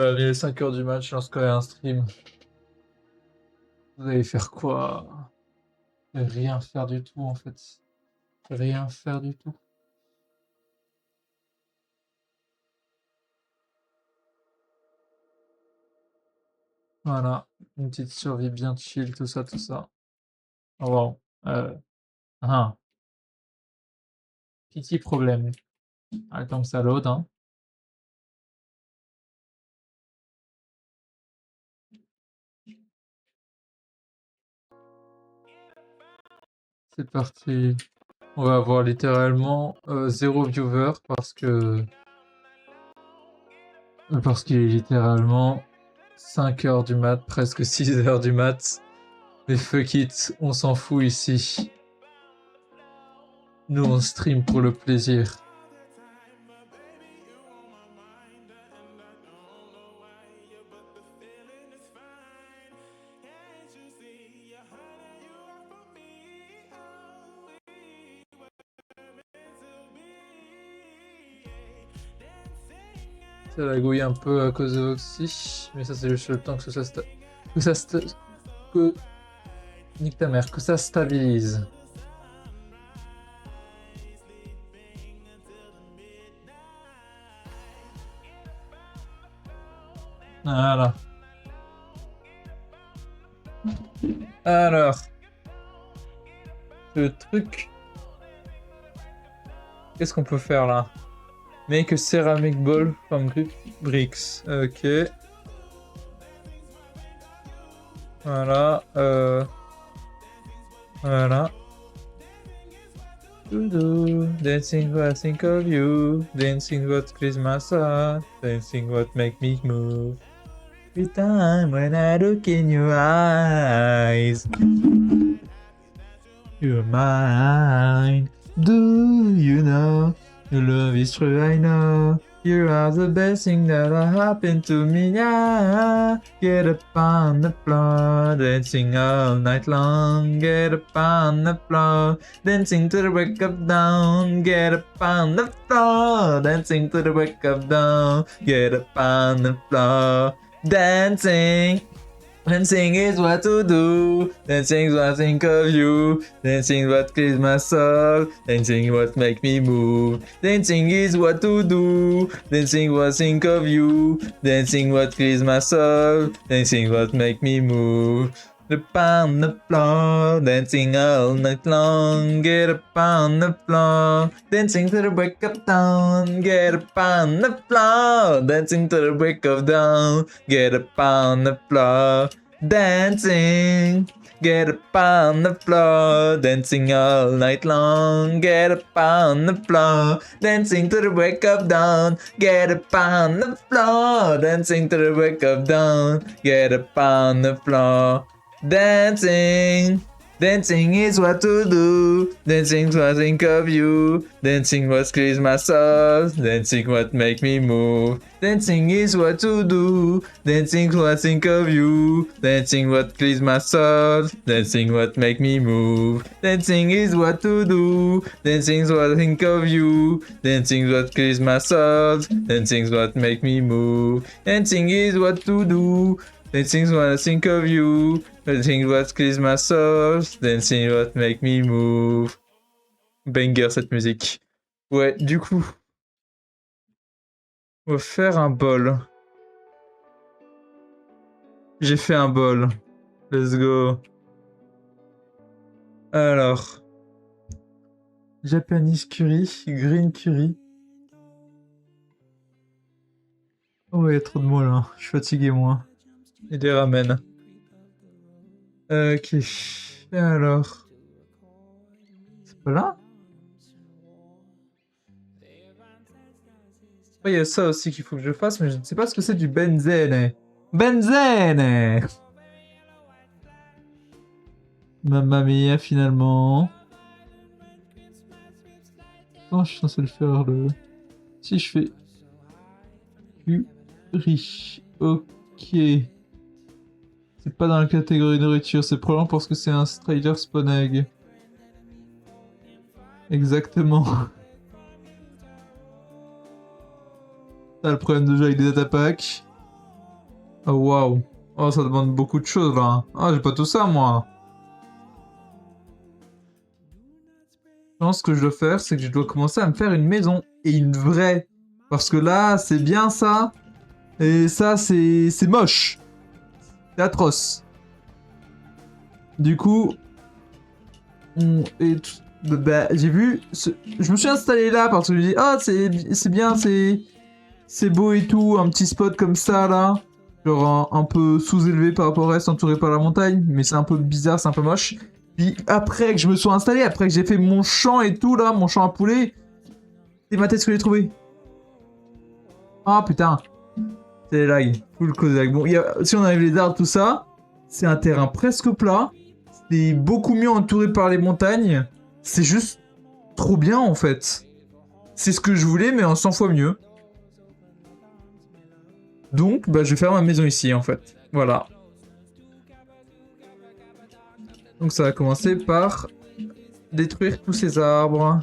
Allez, 5h du match, je lance quand même un stream. Vous allez faire quoi? Rien faire du tout en fait. Rien faire du tout. Voilà, une petite survie bien chill, tout ça, tout ça. Oh wow. Ah, petit problème. Attends que ça load, hein. C'est parti. On va avoir littéralement 0 viewer parce qu'il est littéralement 5h du mat, presque 6h du mat. Mais fuck it, on s'en fout ici. Nous on stream pour le plaisir. Ça lagouille un peu à cause de Oxy, mais ça c'est juste le temps que nique ta mère, que ça stabilise. Voilà. Alors, le truc, qu'est-ce qu'on peut faire là? Make a ceramic ball from bricks. Ok. Voilà. Voilà. Dancing what I think of you. Dancing what Christmas are. Dancing what make me move. Every time when I look in your eyes. You're mine. Do you know? Your love is true, I know. You are the best thing that happened to me, yeah. Get up on the floor, dancing all night long. Get up on the floor, dancing to the break of dawn. Get up on the floor, dancing to the break of dawn. Get up on the floor, dancing. Dancing is what to do. Dancing is what I think of you. Dancing is what clears my soul. Dancing is what make me move. Dancing is what to do. Dancing is what I think of you. Dancing is what clears my soul. Dancing is what make me move. Up on the floor, dancing all night long. Get up on the floor, dancing to the break of dawn. Get up on the floor, dancing to the break of dawn. Get up on the floor, dancing. Get up on the floor, dancing all night long. Get up on the floor, dancing to the break of dawn. Get up on the floor, dancing to the break of dawn. Get up on the floor. Dancing, dancing is what to do. Dancing is what I think of you. Dancing what clears my soul. Dancing what make me move. Dancing is what to do. Dancing is what I think of you. Dancing what clears my soul. Dancing what make me move. Dancing is what to do. Dancing is what I think of you. Dancing is what clears my soul. Dancing is what make me move. Dancing is what to do. Dancing is what I think of you. Dancing is what clears my soul. Dancing is what make me move. Banger cette musique. Ouais, du coup, on va faire un bol. J'ai fait un bol. Let's go. Alors, Japanese curry, green curry. Oh, il y a trop de mots là. Je suis fatigué moi. Et des ramen. Ok. Alors. C'est pas là? Il y a ça aussi qu'il faut que je fasse, mais je ne sais pas ce que c'est du benzène. Benzène! Mamma mia, finalement. Comment je suis censé le faire, le... Si je fais... Curry. Ok. C'est pas dans la catégorie nourriture, c'est probablement parce que c'est un Strider Spawn Egg. Exactement. T'as le problème de jeu avec des data packs. Oh waouh. Oh, ça demande beaucoup de choses là. Ah, j'ai pas tout ça moi. Je pense que je dois faire, c'est que je dois commencer à me faire une maison. Et une vraie. Parce que là, c'est bien ça. Et ça, c'est moche. C'est atroce. Du coup, bah, j'ai vu. Je me suis installé là parce que je me dis, ah, c'est bien, c'est beau et tout, un petit spot comme ça là. Genre un peu sous-élevé par rapport au reste, entouré par la montagne. Mais c'est un peu bizarre, c'est un peu moche. Puis après que je me sois installé, après que j'ai fait mon champ et tout là, mon champ à poulet, c'est ma tête ce que j'ai trouvé. Ah putain, c'est les lags, full cause lag. Bon, si on enlève les arbres, tout ça, c'est un terrain presque plat. C'est beaucoup mieux entouré par les montagnes. C'est juste trop bien en fait. C'est ce que je voulais, mais en 100 fois mieux. Donc, bah, je vais faire ma maison ici en fait. Voilà. Donc ça va commencer par détruire tous ces arbres.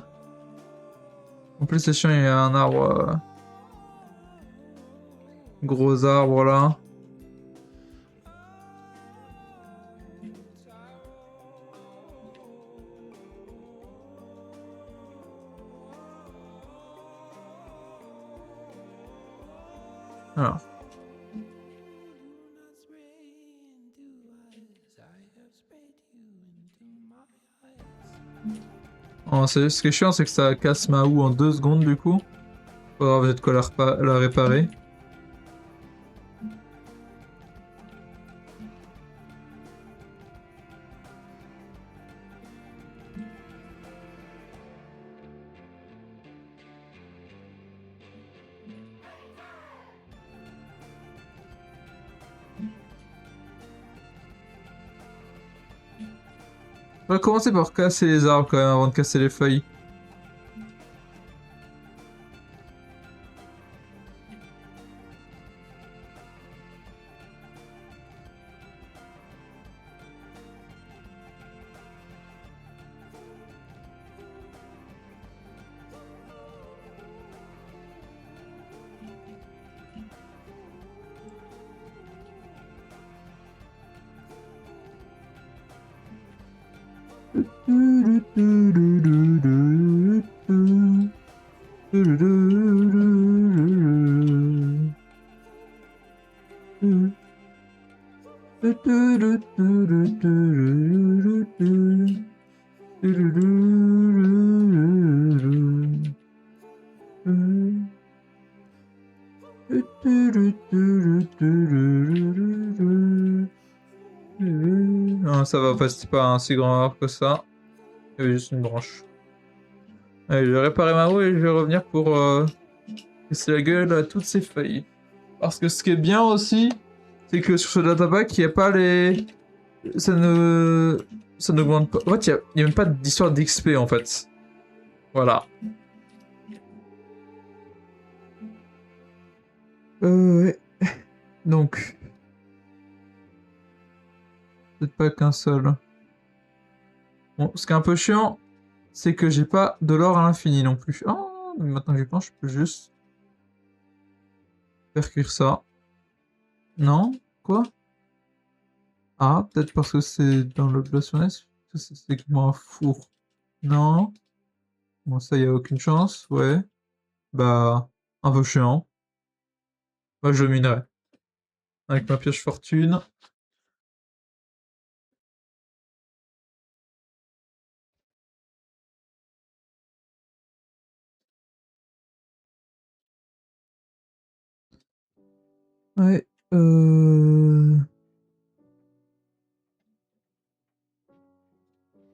En plus, c'est chiant, il y a un arbre... gros arbre là. Alors. Oh, ce qui est chiant, c'est que ça casse ma houe en 2 secondes du coup. Faudra peut-être quoi la réparer. On va commencer par casser les arbres quand même avant de casser les feuilles. Non, ça va pas, c'est pas un si grand arbre que ça. Il y avait juste une branche. Allez, je vais réparer ma roue et je vais revenir pour casser la gueule à toutes ces feuilles. Parce que ce qui est bien aussi, c'est que sur ce datapack, il n'y a pas les... Ça n'augmente pas... En fait, il n'y a même pas d'histoire d'XP en fait. Voilà. Ouais. Donc... Peut-être pas qu'un seul. Bon, ce qui est un peu chiant, c'est que j'ai pas de l'or à l'infini non plus. Oh, mais maintenant que j'y pense, je peux juste... faire cuire ça. Non? Quoi? Ah, peut-être parce que c'est dans le glaçonnaise. C'est comme un four. Non? Bon, ça, y a aucune chance, ouais. Bah, un peu chiant. Moi, je minerai. Avec ma pioche fortune. Ouais,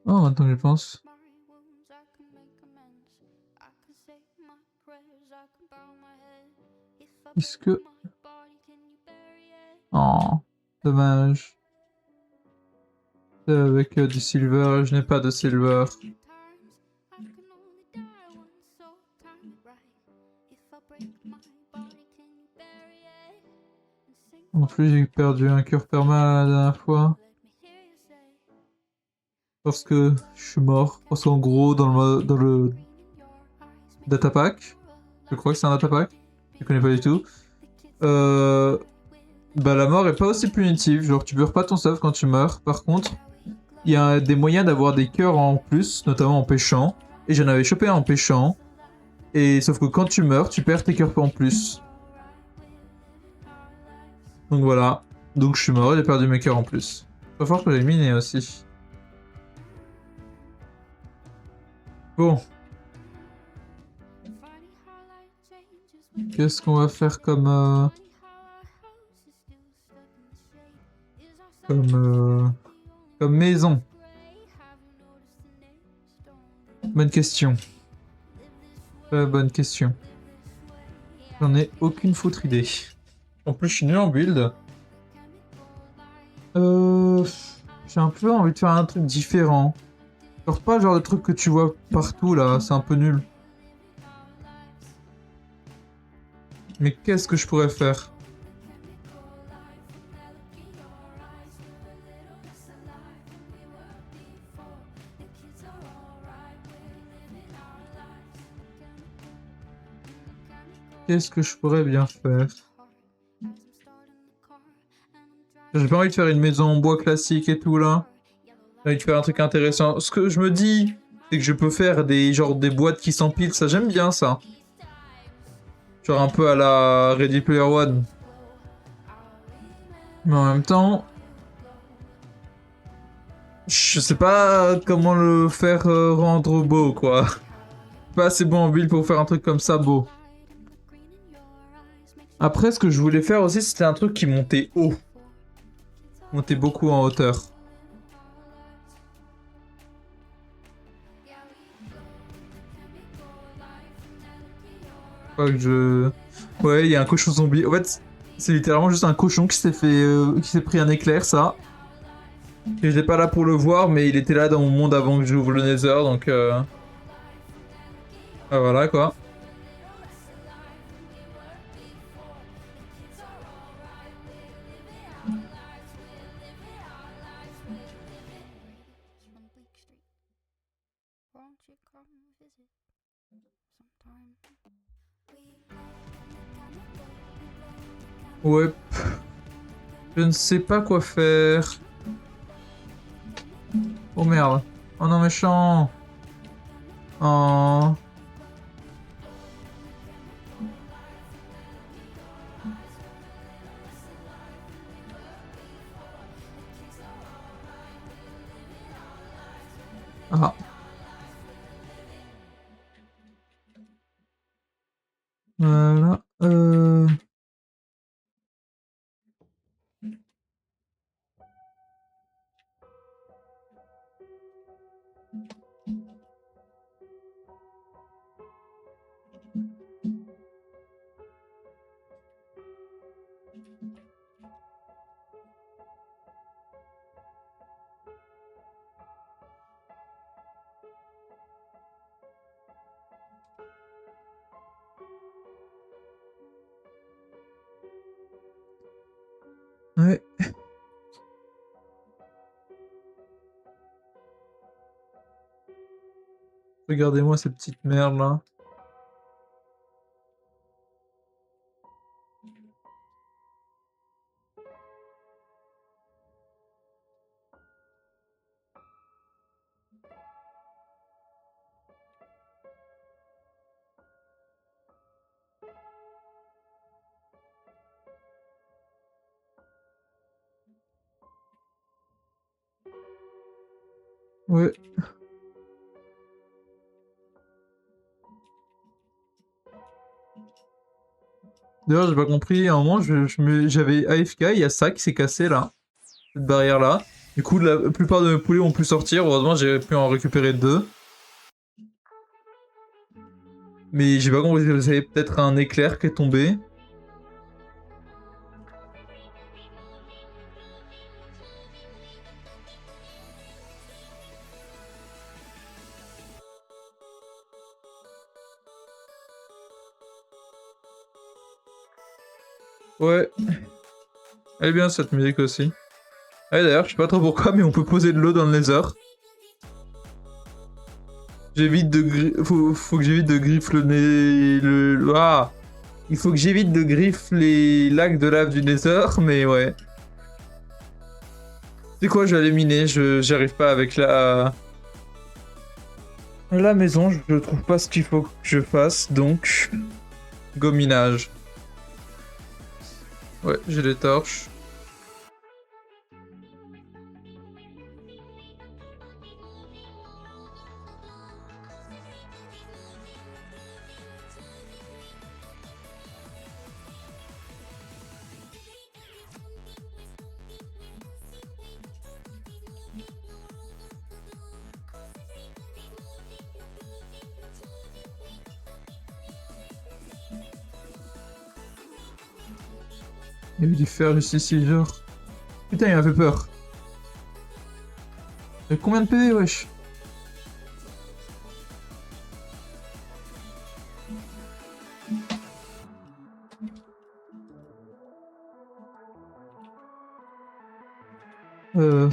Oh, maintenant que je pense. Est-ce que... Oh, dommage. C'est avec du silver, je n'ai pas de silver. En plus, j'ai perdu un cœur perma la dernière fois. Parce que je suis mort. Parce qu'en gros, dans le datapack, je crois que c'est un datapack, je connais pas du tout. Bah la mort est pas aussi punitive, genre tu perds pas ton stuff quand tu meurs. Par contre, il y a des moyens d'avoir des cœurs en plus, notamment en pêchant. Et j'en avais chopé un en pêchant. Et sauf que quand tu meurs, tu perds tes cœurs en plus. Donc voilà. Donc je suis mort et j'ai perdu mes cœurs en plus. Pas fort que j'ai miné aussi. Bon. Qu'est-ce qu'on va faire comme... Comme maison? Bonne question. Très bonne question. J'en ai aucune foutre idée. En plus, je suis nul en build. J'ai un peu envie de faire un truc différent. Genre pas le genre de truc que tu vois partout là, c'est un peu nul. Mais qu'est-ce que je pourrais faire? Qu'est-ce que je pourrais bien faire? J'ai pas envie de faire une maison en bois classique et tout là. J'ai envie de faire un truc intéressant. Ce que je me dis, c'est que je peux faire des boîtes qui s'empilent, ça j'aime bien ça. Genre un peu à la Ready Player One. Mais en même temps, je sais pas comment le faire rendre beau quoi. Pas assez bon en build pour faire un truc comme ça beau. Après, ce que je voulais faire aussi, c'était un truc qui montait haut. Montait beaucoup en hauteur. Pas que je... Ouais, il y a un cochon zombie. En fait, c'est littéralement juste un cochon qui s'est fait... qui s'est pris un éclair, ça. Et j'étais pas là pour le voir, mais il était là dans mon monde avant que j'ouvre le Nether, donc... Ah, voilà, quoi. Ouais. Je ne sais pas quoi faire. Oh merde. Oh non, méchant. Oh. Ah. Voilà. Ouais. Regardez-moi ces petites merdes là. Ouais. D'ailleurs, j'ai pas compris. À un moment, j'avais AFK, il y a ça qui s'est cassé là. Cette barrière là. Du coup, la plupart de mes poulets ont pu sortir. Heureusement, j'ai pu en récupérer 2. Mais j'ai pas compris. C'est peut-être un éclair qui est tombé. Ouais. Elle est bien cette musique aussi. Ouais, d'ailleurs, je sais pas trop pourquoi, mais on peut poser de l'eau dans le nether. J'évite de faut que j'évite de griffler Ah! Il faut que j'évite de griffe les lacs de lave du Nether, mais ouais. C'est quoi, je vais aller miner, j'arrive pas avec la maison, je trouve pas ce qu'il faut que je fasse, donc gominage. Ouais, j'ai les torches. Il y a eu du fer juste ici, genre. Putain, il m'a fait peur. Il y a combien de PV, wesh? Non,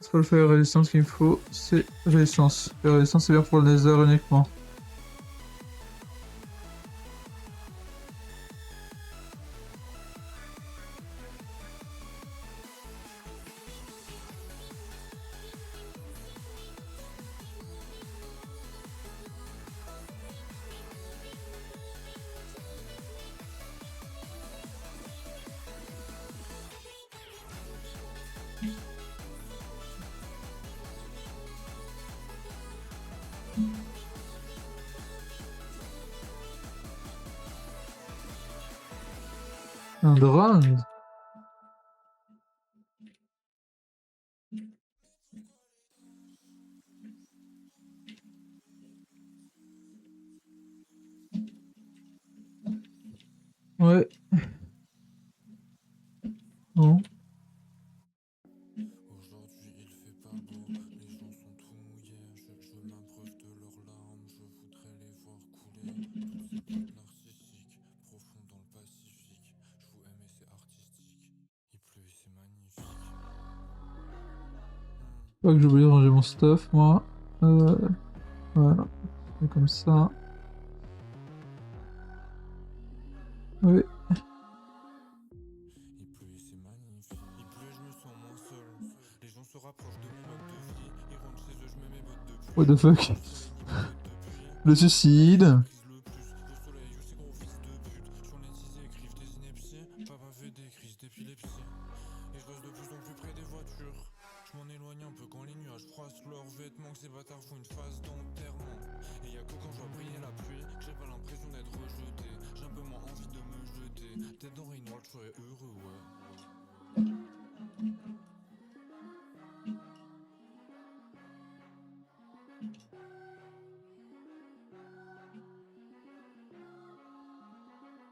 c'est pas le fire résistance qu'il me faut, c'est résistance. Fire résistance, c'est bien pour le Nether uniquement. Un drone? Ouais. Bon. Aujourd'hui il fait pas beau, les gens sont tout mouillés. Je m'abreuve de leurs larmes, je voudrais les voir couler. Toutes ces blagues narcissiques, profondes dans le Pacifique. Je vous aime et c'est artistique. Il pleut et c'est magnifique. Pas que j'ai oublié de ranger mon stuff, moi. Voilà. C'est comme ça. Oui. Il pleut et c'est magnifique. Il pleut, je me sens moins seul. Les gens se rapprochent de mon mode de vie. Ils rentrent chez eux, je mets mes bottes de pluie. What the fuck? Le suicide. Le soleil, je sais gros fils de pute. Journalistes écrivent des inepties. Papa fait des crises d'épilepsie. Et je reste de plus en plus près des voitures. Je m'en éloigne un peu quand les nuages froissent leurs vêtements. Que ces bâtards font une phase d'enterrement. Et y'a que quand je vois briller la pluie que j'ai pas l'impression d'être rejeté. J'ai un peu moins envie de me jeter. Tête dans Rainwald, je serais heureux, ouais.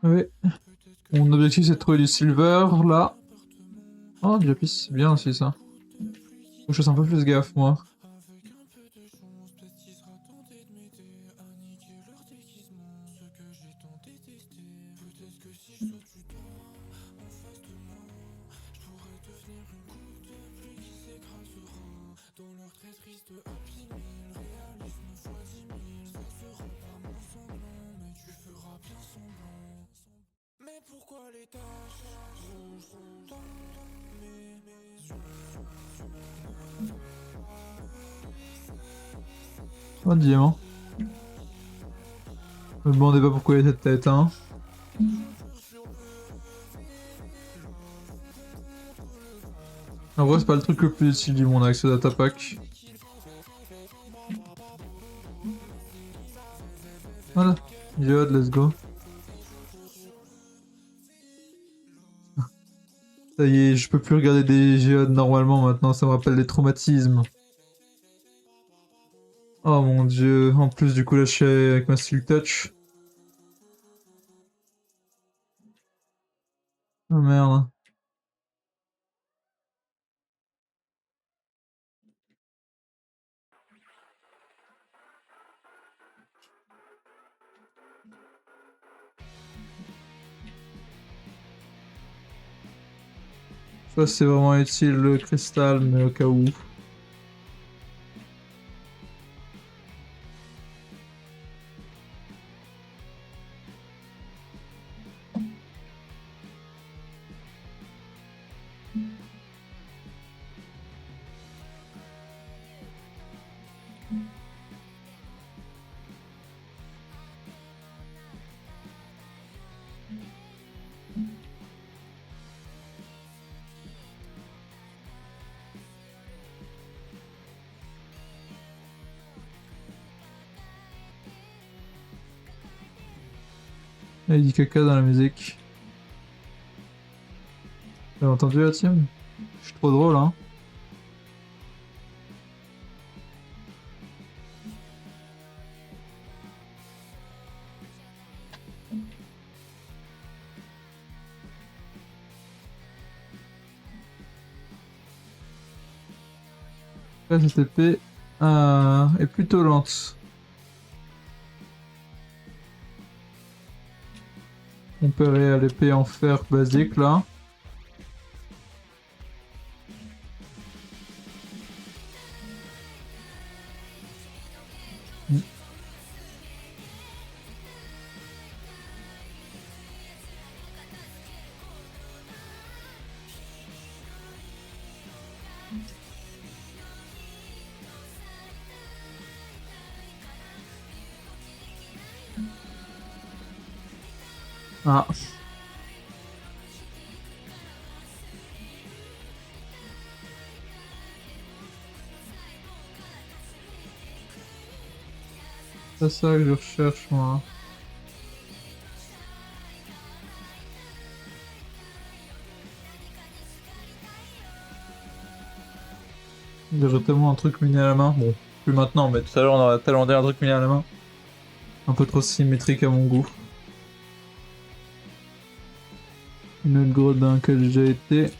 Oui. Mon objectif c'est de trouver du silver là. Oh, du lapis, c'est bien aussi ça. Faut que je fasse un peu plus gaffe moi. Avec un peu de chance, peut-être qu'il sera tenté de m'aider à niquer leur déguisement. Ce que j'ai tant détesté. Peut-être que si je saute du doigt en face de moi, je pourrais devenir une goutte de pluie qui s'écrasera dans leur très triste happy meal. Réalisme fois 10 000, ça sera pas mon semblant, mais tu feras bien semblant. Mais pourquoi les taches rouges dans mes yeux? Oh, diamant. Me demandez pas pourquoi il y a cette tête, hein. En vrai, c'est pas le truc le plus utile du monde avec ce datapack. Voilà. Diode, let's go. Ça y est, je peux plus regarder des géodes normalement maintenant, ça me rappelle les traumatismes. Oh mon dieu, en plus du coup là je suis avec ma Silk Touch. Oh merde. Je sais pas si c'est vraiment utile le cristal, mais au cas où. Ah, il dit caca dans la musique. T'as entendu la team? Je suis trop drôle, hein. Là, cette épée est plutôt lente. Comparé à l'épée en fer basique, là. Mm. Ah. C'est ça que je recherche, moi. J'ai tellement un truc miné à la main. Bon, plus maintenant, mais tout à l'heure, on aurait tellement dit un truc miné à la main. Un peu trop symétrique à mon goût. Une autre grotte dans laquelle j'ai déjà été.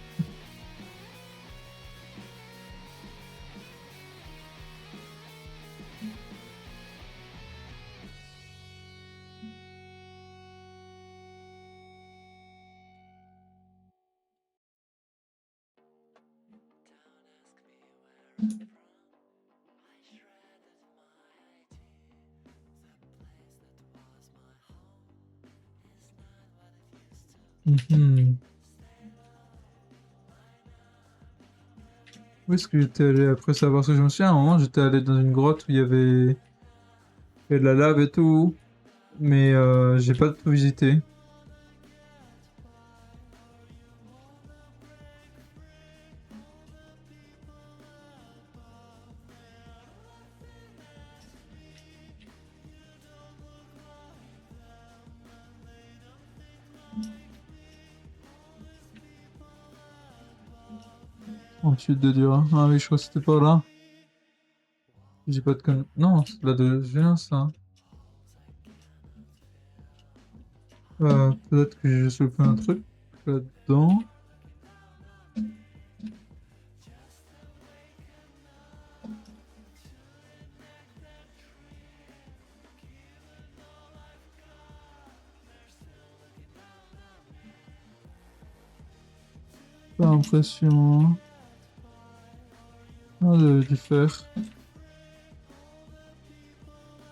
Mhm. Où est-ce que j'étais allé après ça? Parce que je me souviens, à un moment, j'étais allé dans une grotte où il y avait de la lave et tout. Mais j'ai pas tout visité. Ensuite de dire, ah oui, je crois que c'était pas là. J'ai pas de con... Non, c'est là de viens ça. Peut-être que j'ai juste loupé un truc là-dedans. Pas l'impression. Hein. Ah, j'avais dû faire.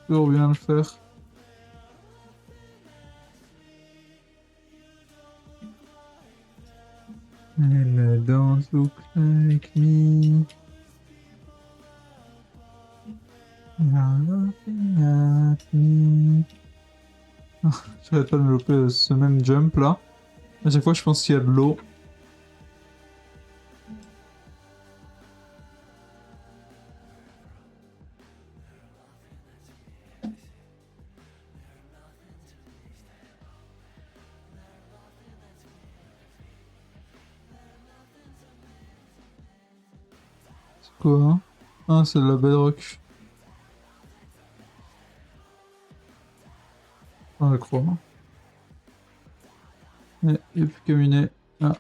Toujours bien le faire. Elle danse look like me. You're looking at me. Ah, j'arrête pas de me louper ce même jump là. À chaque fois, je pense qu'il y a de l'eau. C'est quoi hein? Ah, c'est de la bedrock. Ah, je crois. Il n'y a plus qu'à miner. Ah.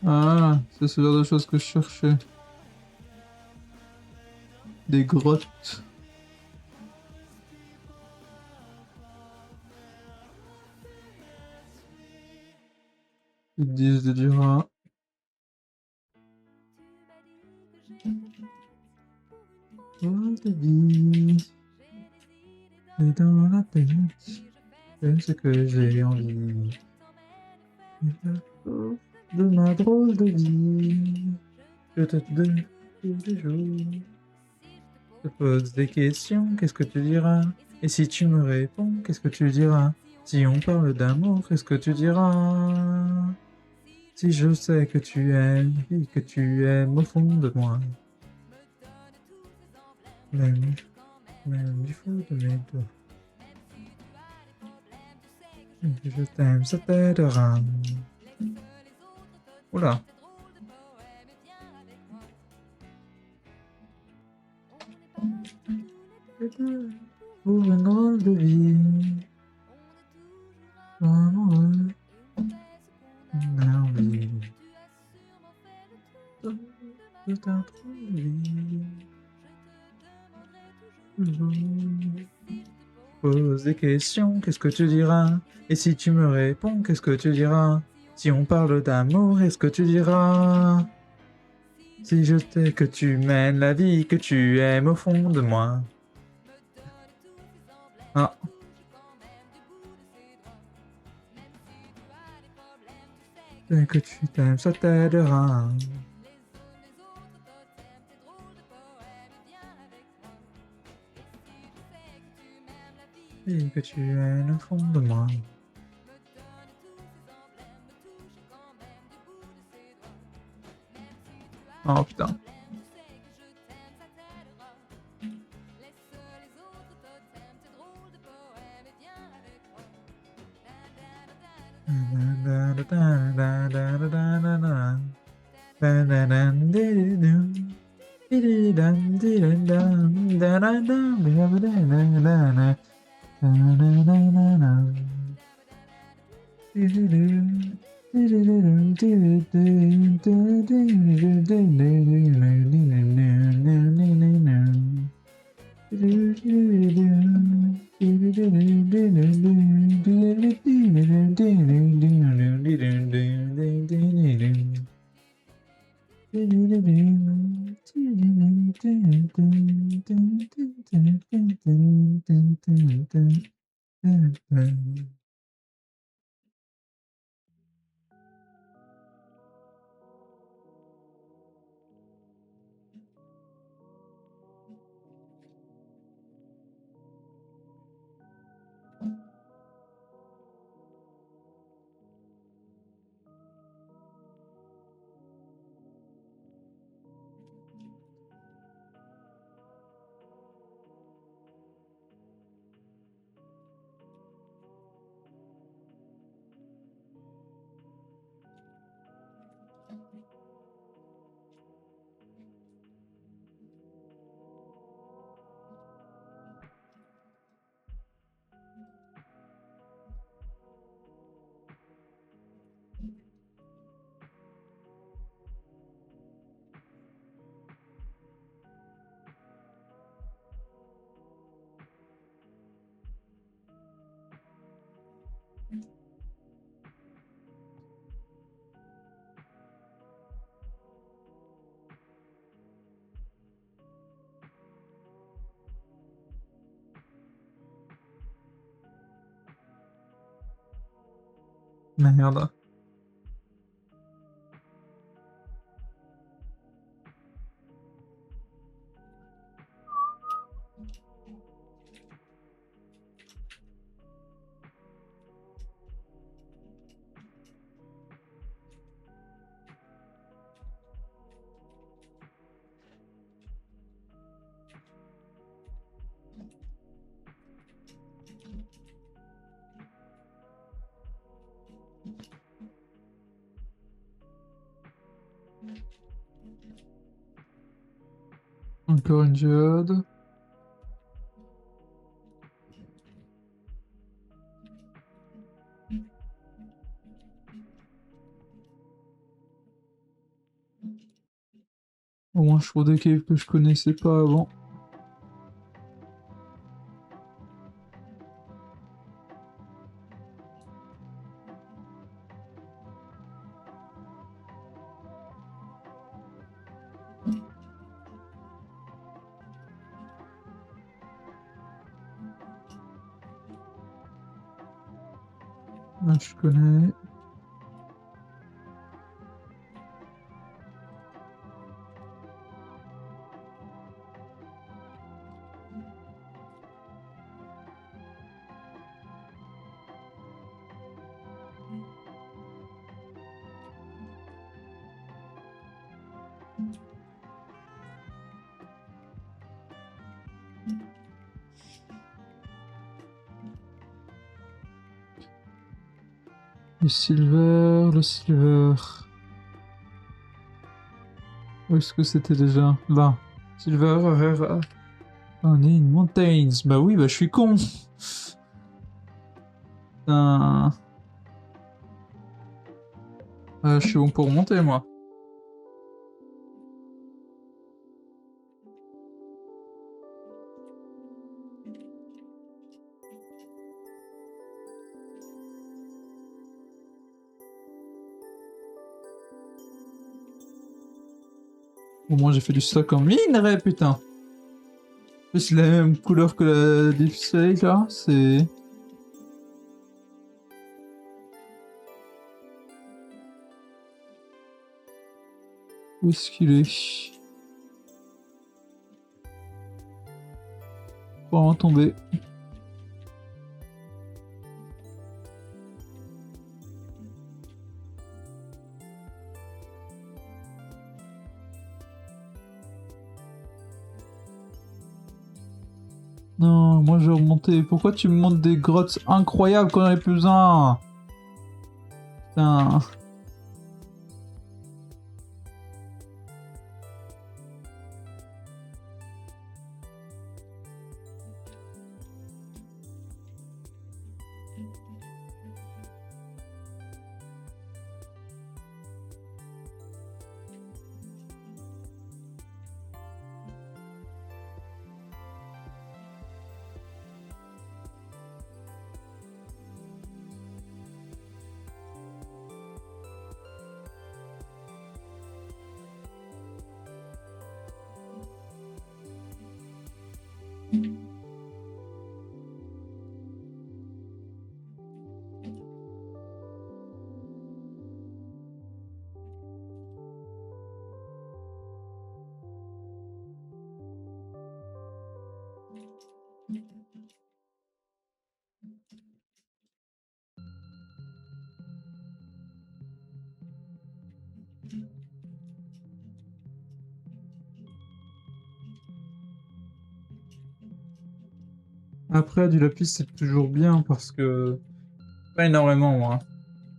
Ah, c'est ce genre de choses que je cherchais. Des grottes. Ils disent de dire ah. Oh, te dis, et dans la tête, c'est ce que j'ai envie. De ma drôle de vie, je te donne tous les jours. Je te pose des questions, qu'est-ce que tu diras? Et si tu me réponds, qu'est-ce que tu diras? Si on parle d'amour, qu'est-ce que tu diras? Si je sais que tu aimes et que tu aimes au fond de moi, même, même du fond de mes doigts, que je t'aime, ça t'aidera. Oula. Pour un drôle de vie, amoureux, on a envie de ta drôle de vie. Pose des questions, qu'est-ce que tu diras? Et si tu me réponds, qu'est-ce que tu diras? Si on parle d'amour, est-ce que tu diras? Si je sais que tu mènes la vie que tu aimes au fond de moi. Ah. Dès que tu t'aimes, ça t'aidera. Et que tu aimes au fond de moi. Oh putain. Merde. Encore une géode. Au moins, je trouve des caves que je connaissais pas avant. Là, je connais. Le silver, le silver. Où est-ce que c'était déjà? Là. Silver, rare. Andine, Mountains. Bah oui, bah je suis con. Putain. Je suis bon pour monter, moi. Au moins, j'ai fait du stock en minerai, putain. En plus, c'est la même couleur que la Deep Slate, là. C'est... Où est-ce qu'il est? Probablement tombé. Non, moi je vais remonter. Pourquoi tu me montres des grottes incroyables quand j'en ai plus besoin? Putain. Après, du lapis, c'est toujours bien parce que... Pas énormément, moi.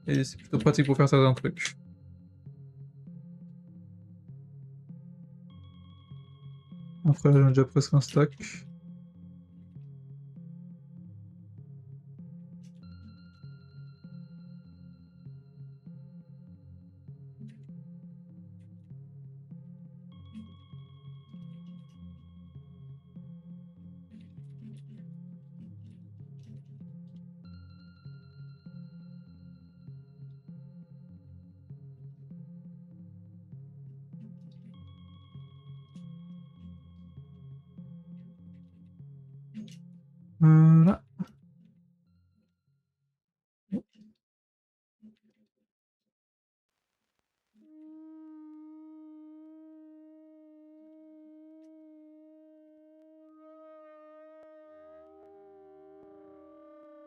Et c'est plutôt pratique pour faire certains trucs. Après, j'en ai déjà presque un stack. Voilà.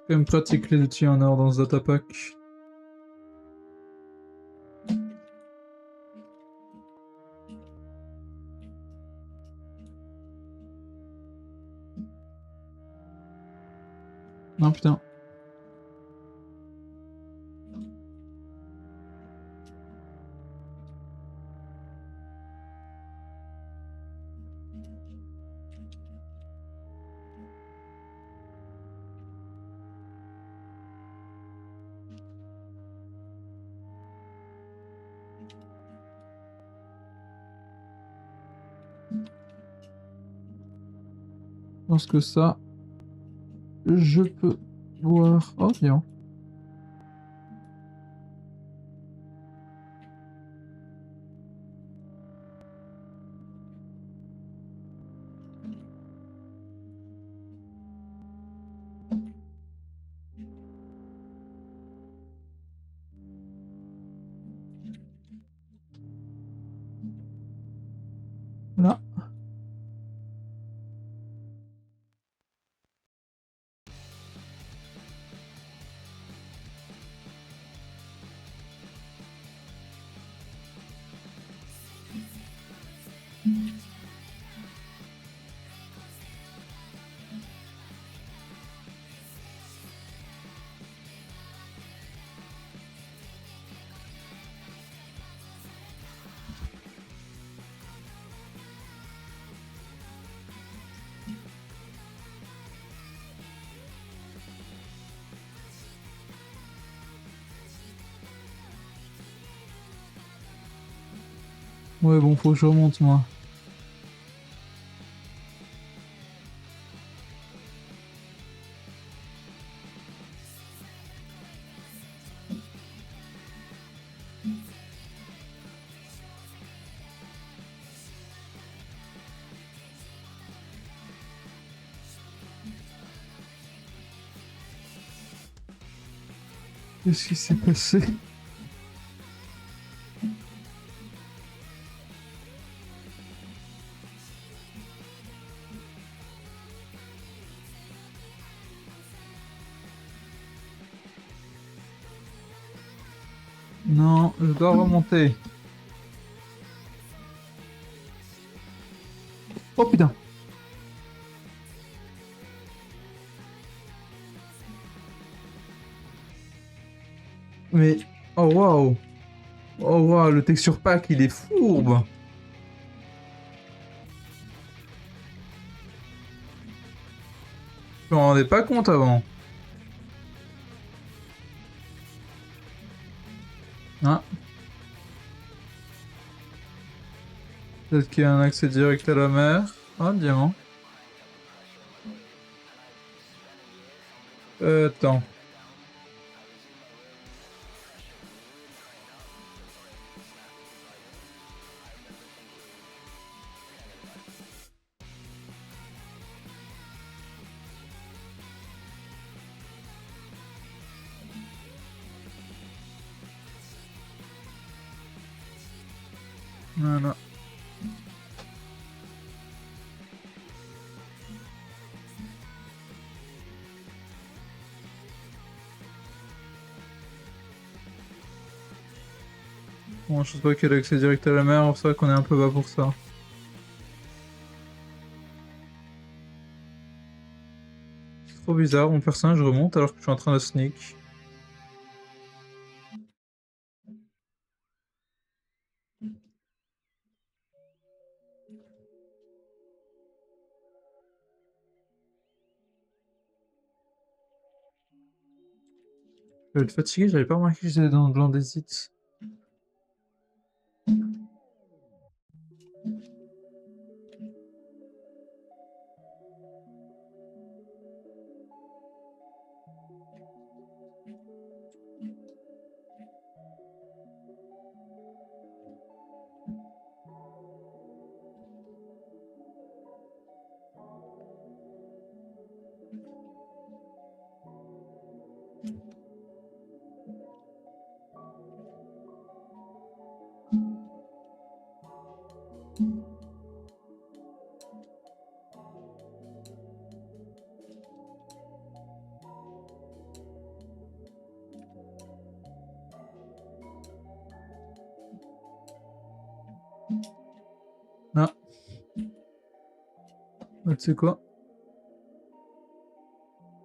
C'est quand même pratique les outils en or dans ce datapack. Non, putain. Je pense que ça, je peux voir. Oh, bien. Là. Ouais, bon, faut que je remonte, moi. Qu'est-ce qui s'est passé? Non, je dois remonter. Oh putain! Mais... Oh waouh! Oh waouh, le texture pack, il est fourbe! Je m'en rendais pas compte avant. Ah, peut-être qu'il y a un accès direct à la mer. Ah, diamant. Attends. Voilà. Bon, je sais pas quel accès direct à la mer, c'est vrai qu'on est un peu bas pour ça. C'est trop bizarre, mon personnage remonte alors que je suis en train de sneak. Je vais être fatigué, j'avais pas remarqué que j'étais dans le des hits. Ah, bah, tu sais quoi?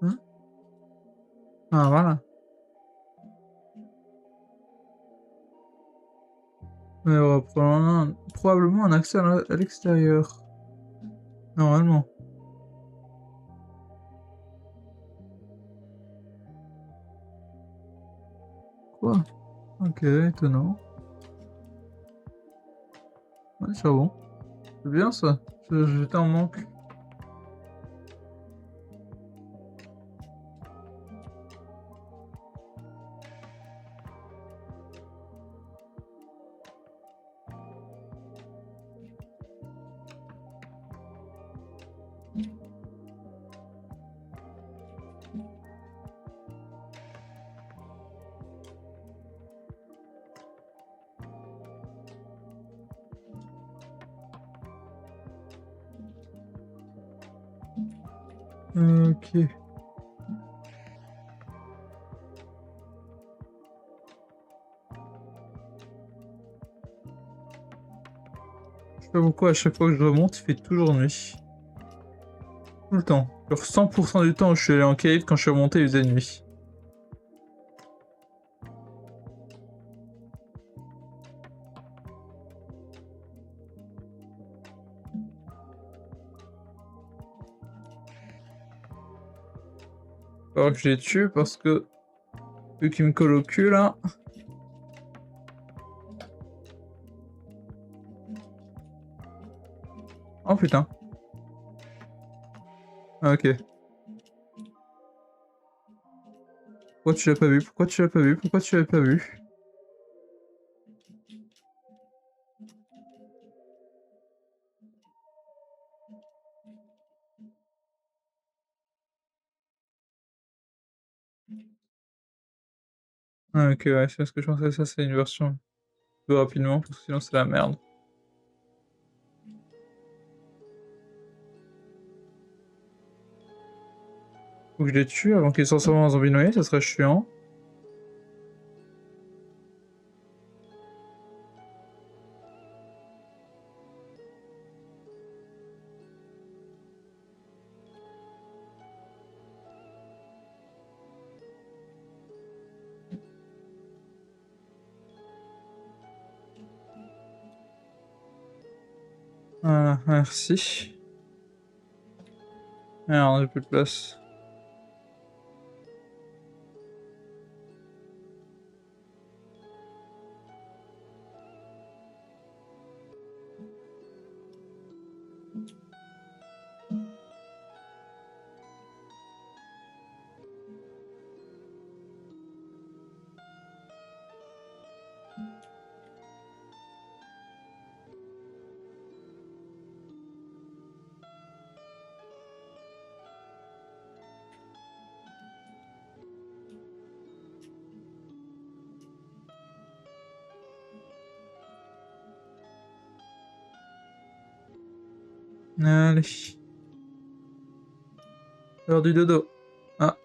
Hein? Ah, voilà. Mais il y aura probablement un accès à l'extérieur. Normalement. Quoi? Ok, étonnant. Ouais, c'est bon. C'est bien ça. J'étais en manque. Ok. Je sais pas pourquoi à chaque fois que je remonte, il fait toujours nuit. Tout le temps. Genre 100% du temps où je suis allé en cave, quand je suis remonté, il faisait nuit. Alors que je les tue parce que vu qu'il me colle au cul là. Oh putain. Ah, ok. Pourquoi tu l'as pas vu? Pourquoi tu l'as pas vu? Pourquoi tu l'as pas vu? Ah, ok, ouais, c'est ce que je pensais. Ça, c'est une version plus rapidement, parce que sinon, c'est la merde. Faut que je les tue avant qu'ils se transforment en zombie noyé, ça serait chiant. Voilà, merci. Merde, j'ai plus de place. Allez. L'heure du dodo. Ah.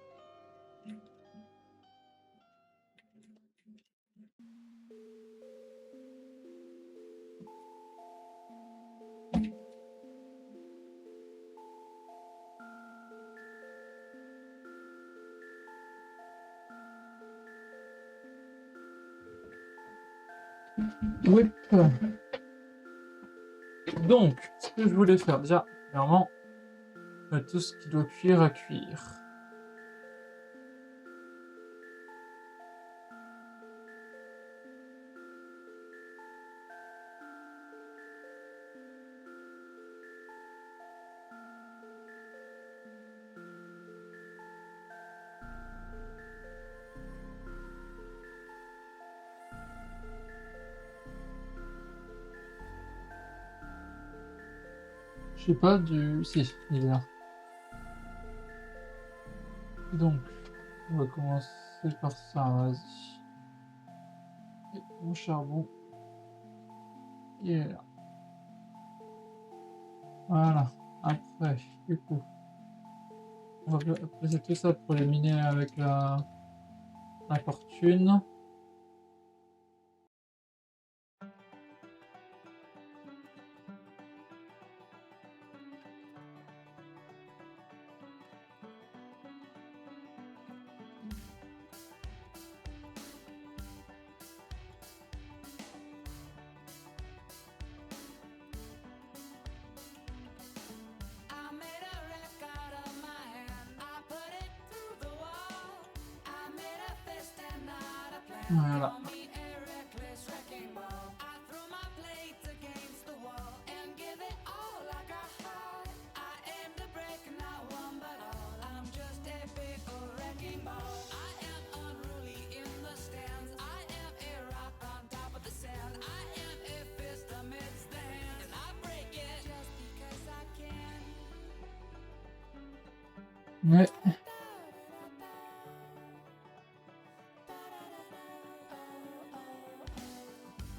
Whip. Donc, ce que je voulais faire, déjà, premièrement, tout ce qui doit cuire à cuire. Je sais pas du... Si, il est là. Donc, on va commencer par ça, vas-y. Et mon charbon, il est là. Voilà. Après, du coup, on va placer tout ça pour les miner avec la fortune. I made a record of my hand, I put it through the wall. I made a fist and not a plan. Voilà. Call me a reckless wrecking ball. I threw my plates against the wall and give it all I got high. I aim to break not one but all. I'm just a big old wrecking ball. I am unruly in the stands. I am a rock on top of the sand. I am a fist amidst the hands, and I break it just because I can. Ouais.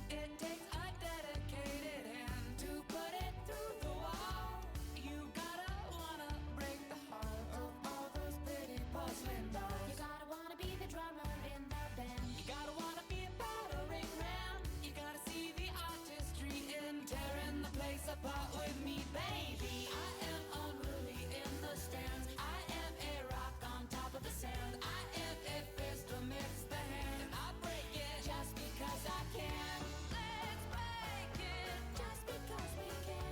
It takes a dedicated hand to put it through the wall. You gotta wanna break the heart of all those pretty porcelain dolls. You gotta wanna be the drummer in the band. You gotta wanna be a battering ram. You gotta see the artistry in tearing the place apart with me, baby. I am unruly in the stands. I am a rock on top of the sand. I am a fist amidst the hands, and I break it just because I can. Let's break it just because we can.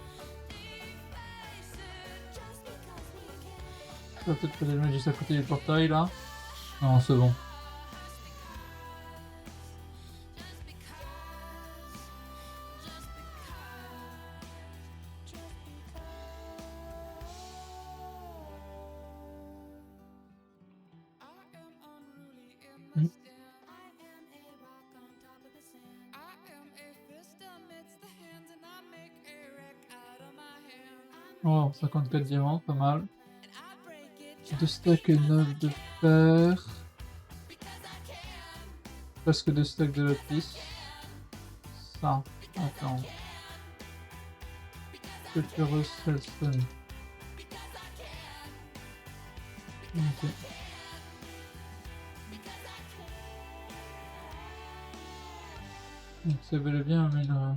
Deface it just because we can. Ça va peut-être poser le mec juste à côté du portail là. Non, c'est bon. Just because Oh, 54 diamants, pas mal. 2 stacks et 9 de fer. Presque 2 stacks de lapis. Ça, attends. Sulfurous Hellstone. Ok. Donc c'est bel et bien un minerai.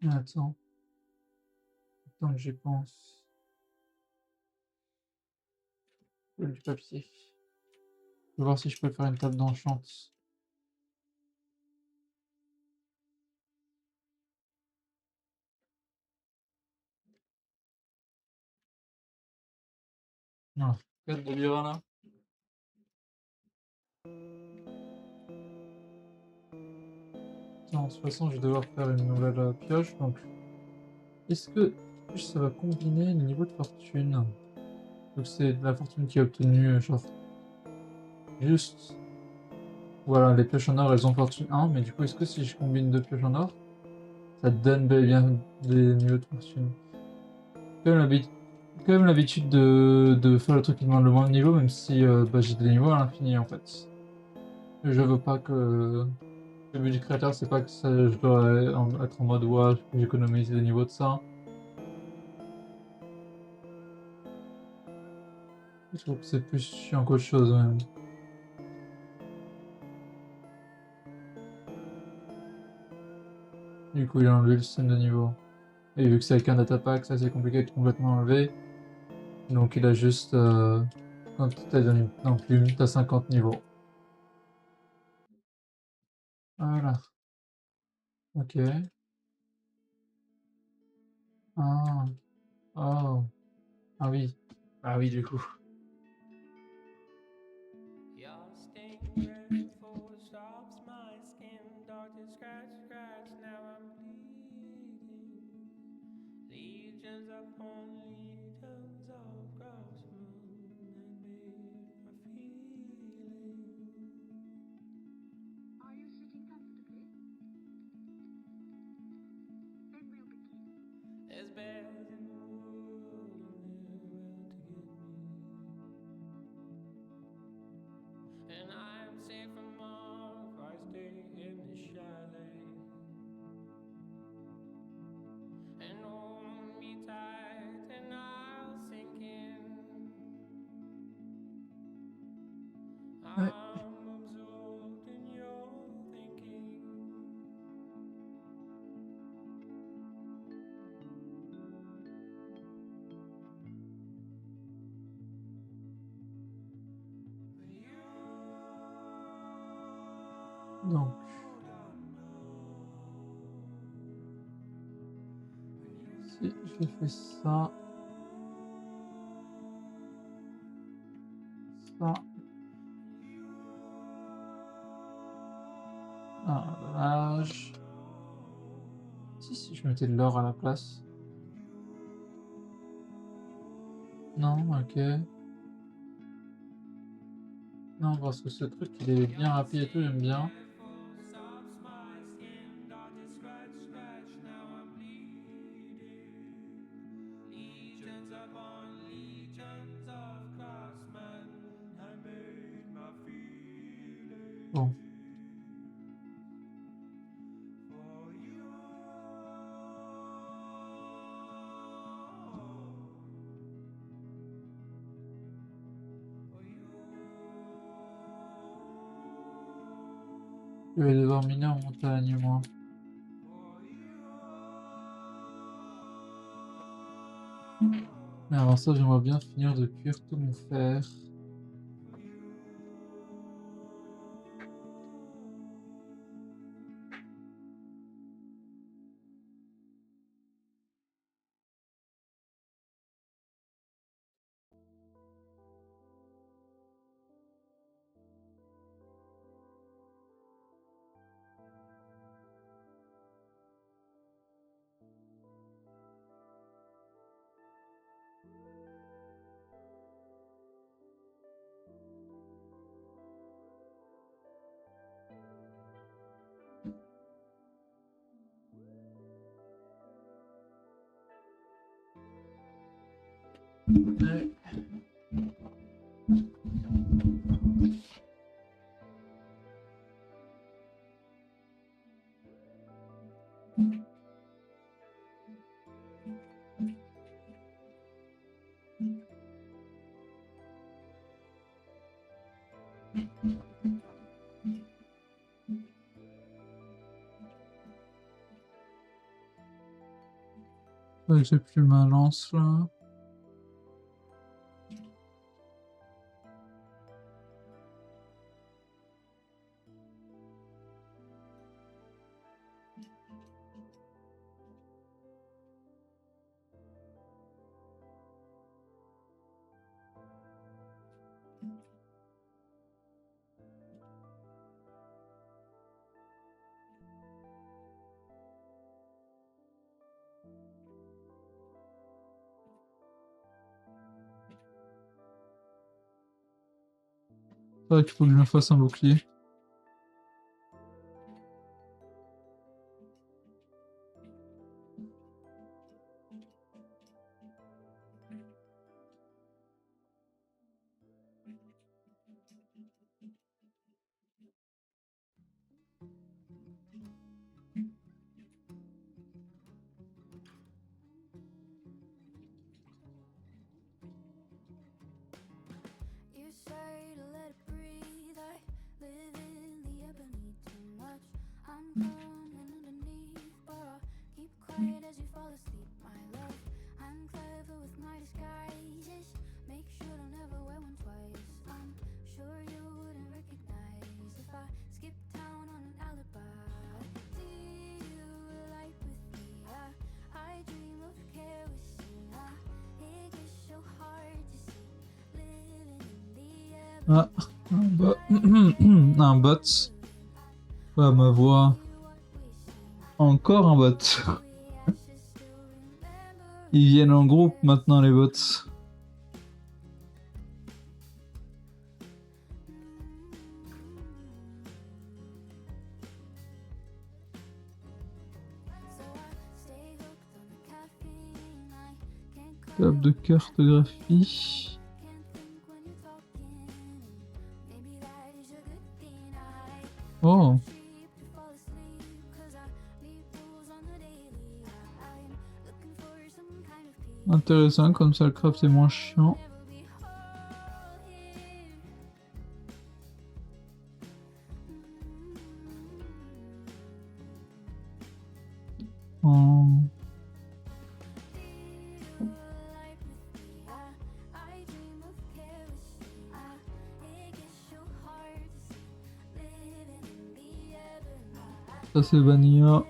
Attends. Attends que j'y pense. Du papier. Je vais voir si je peux faire une table d'enchant. Non, 4 de lira là. Tiens, de toute façon, je vais devoir faire une nouvelle pioche. Donc, est-ce que ça va combiner le niveau de fortune? Donc, c'est de la fortune qui est obtenue, genre, juste. Voilà, les pioches en or, elles ont fortune 1, mais du coup, est-ce que si je combine 2 pioches en or, ça te donne bel et bien des niveaux de fortune? Quand même l'habitude de faire le truc qui demande le moins de niveaux, même si bah, j'ai des niveaux à l'infini en fait. Je veux pas que. Le but du créateur, c'est pas que ça, je dois être en mode ouais, j'économise des niveaux de ça. Je trouve que c'est plus chiant qu'autre chose même. Du coup, il a enlevé le système de niveau. Et vu que c'est avec un data pack, ça c'est compliqué de complètement enlever. Donc il a juste. Quand t'as dans Plume, t'as 50 niveaux. Voilà. Ok. Ah. Oh. Ah oui. Ah oui, du coup. Your sting red full stops my skin. Doctor scratch, scratch, now I'm bleeding. Legions upon legions of craftsmen and made my feeling. Are you sitting comfortably? Then we'll begin. There's bears in the wood and they're out to get me. And I'm safe from all if I stay in the chalet. And hold me tight and I'll sink in. Ouais. I'm absorbed in your thinking. Donc. Si je fais ça. Ça. Ah, dommage. Si je mettais de l'or à la place. Non, ok. Non, parce que ce truc, il est bien rapide et tout, j'aime bien. Stops my skin, doctor scratch, scratch, now I'm bleeding. Legions upon legions of craftsmen have made my feeling. Bon. For you. For you. Je vais devoir miner en montagne, moi. Mais avant ça, j'aimerais bien finir de cuire tout mon fer. Ouais. Ouais, j'ai plus ma lance là. C'est vrai qu'il faut que je me fasse un bouclier. You say to let it breathe. I live in the ebony too much. I'm coming underneath, but I'll keep quiet as you fall asleep, my love. I'm clever with my disguises. Make sure to never wear one twice. I'm sure you wouldn't recognize if I skip town on an alibi. Do you like with me? I dream of kerosene. It gets so hard to see. Living in the Ah, un bot. Un bot. Ouais, ma voix. Encore un bot. Ils viennent en groupe maintenant, les bots. Table de cartographie. Oh. Intéressant, comme ça le craft est moins chiant. Oh. Ça c'est Vanilla.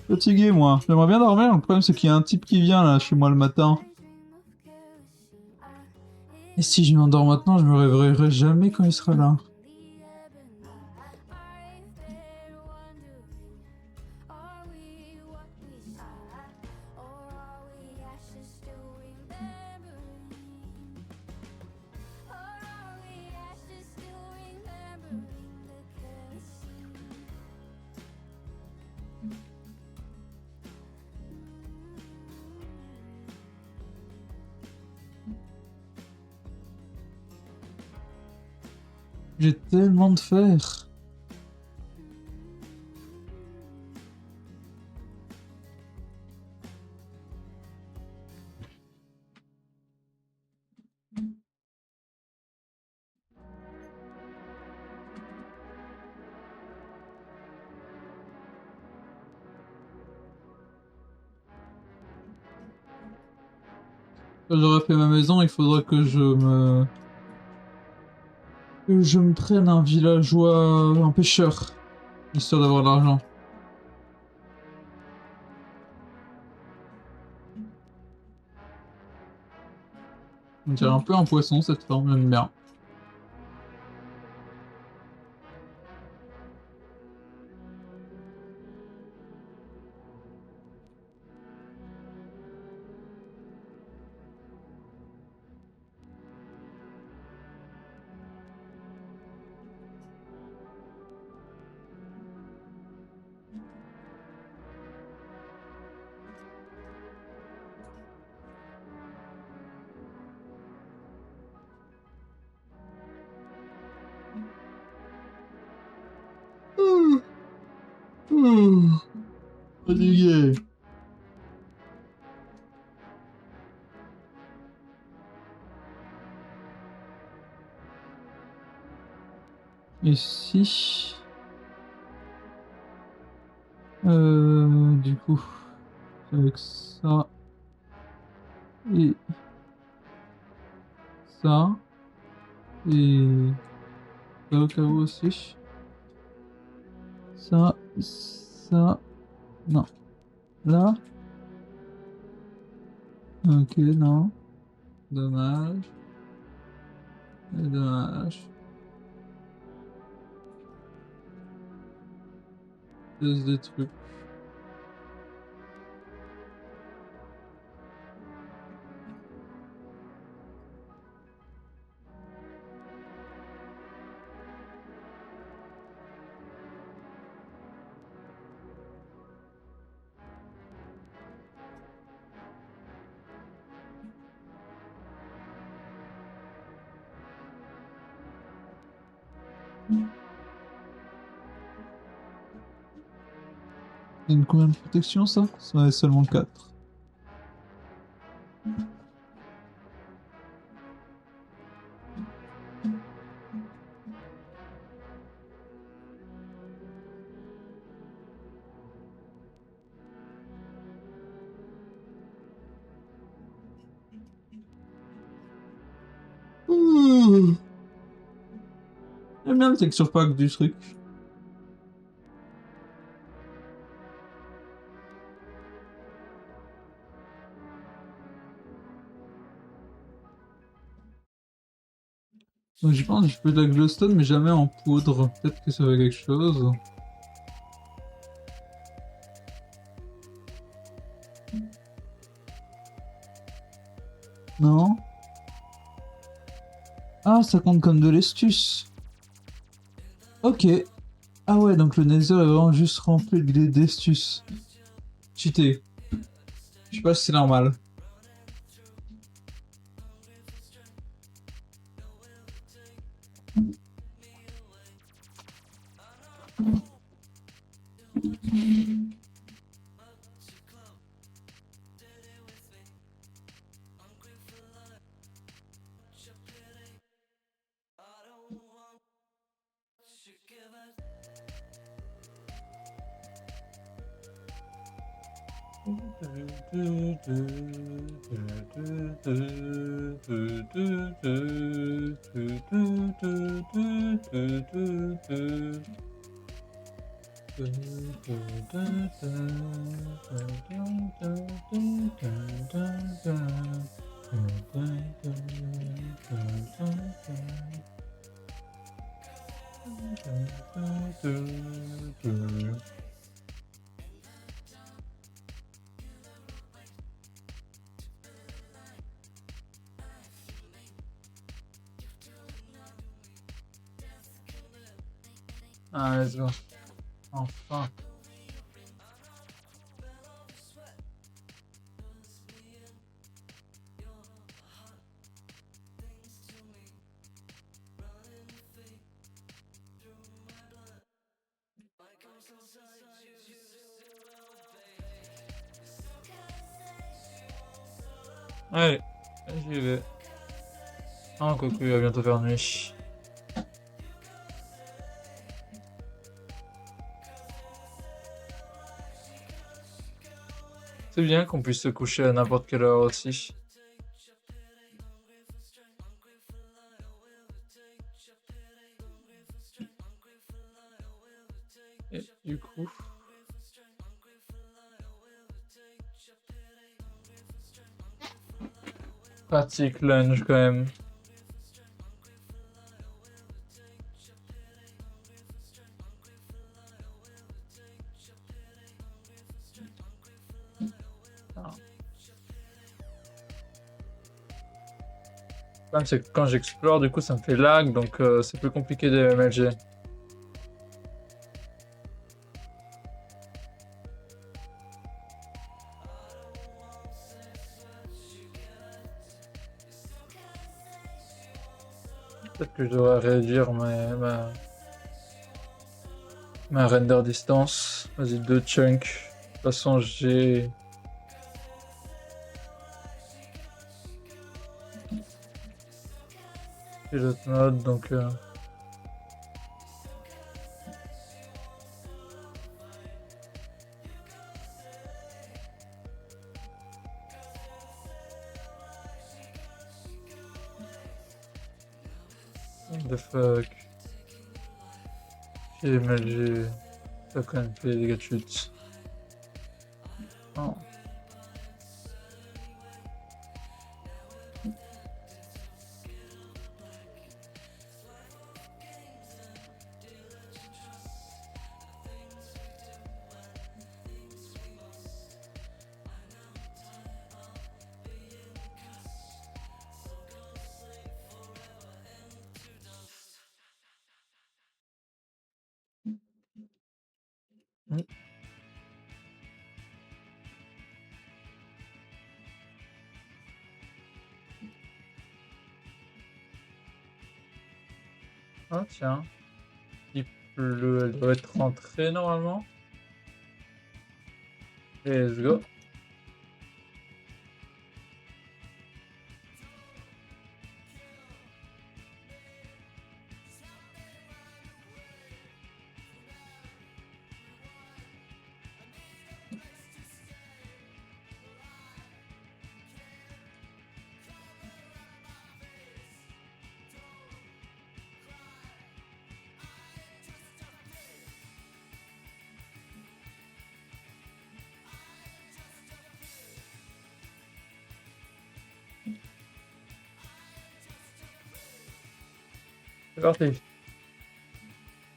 Fatigué moi, j'aimerais bien dormir, le problème c'est qu'il y a un type qui vient là chez moi le matin. Et si je m'endors maintenant, je me réveillerai jamais quand il sera là. J'ai tellement de fer. Quand j'aurai fait ma maison, il faudra que je me prenne un villageois, un pêcheur, histoire d'avoir de l'argent. On dirait un peu un poisson cette forme, j'aime bien. Fatigué. Ici. Du coup, avec ça et ça et ça au cas où aussi. Ça, non. Là. Ok, non. Dommage. Et dommage. Juste des trucs. Ça donne combien de protection ça? Ça en est seulement 4. J'aime bien le texture pack du truc. Donc j'y pense, je peux de la glowstone mais jamais en poudre. Peut-être que ça va quelque chose. Non? Ah, ça compte comme de l'estus. Ok. Ah ouais, donc le Nether est vraiment juste rempli d'estus. Cheaté. Je sais pas si c'est normal. Ah, let's go. Enfin. Allez, j'y vais. Ah, coucou, il va bientôt faire nuit. C'est bien qu'on puisse se coucher à n'importe quelle heure aussi. Et du coup... pratique lunge quand même. Ah. Le problème, c'est que quand j'explore, du coup, ça me fait lag, donc c'est plus compliqué de MLG. Peut-être que je devrais réduire ma render distance. Vas-y, 2 chunks. De toute façon, j'ai l'autre mode, donc what the fuck. J'ai MLG. Ça a quand même fait des dégâts de chute. Oh. Mm. Ah tiens, il pleut, elle doit être rentrée normalement. Let's go. C'est parti.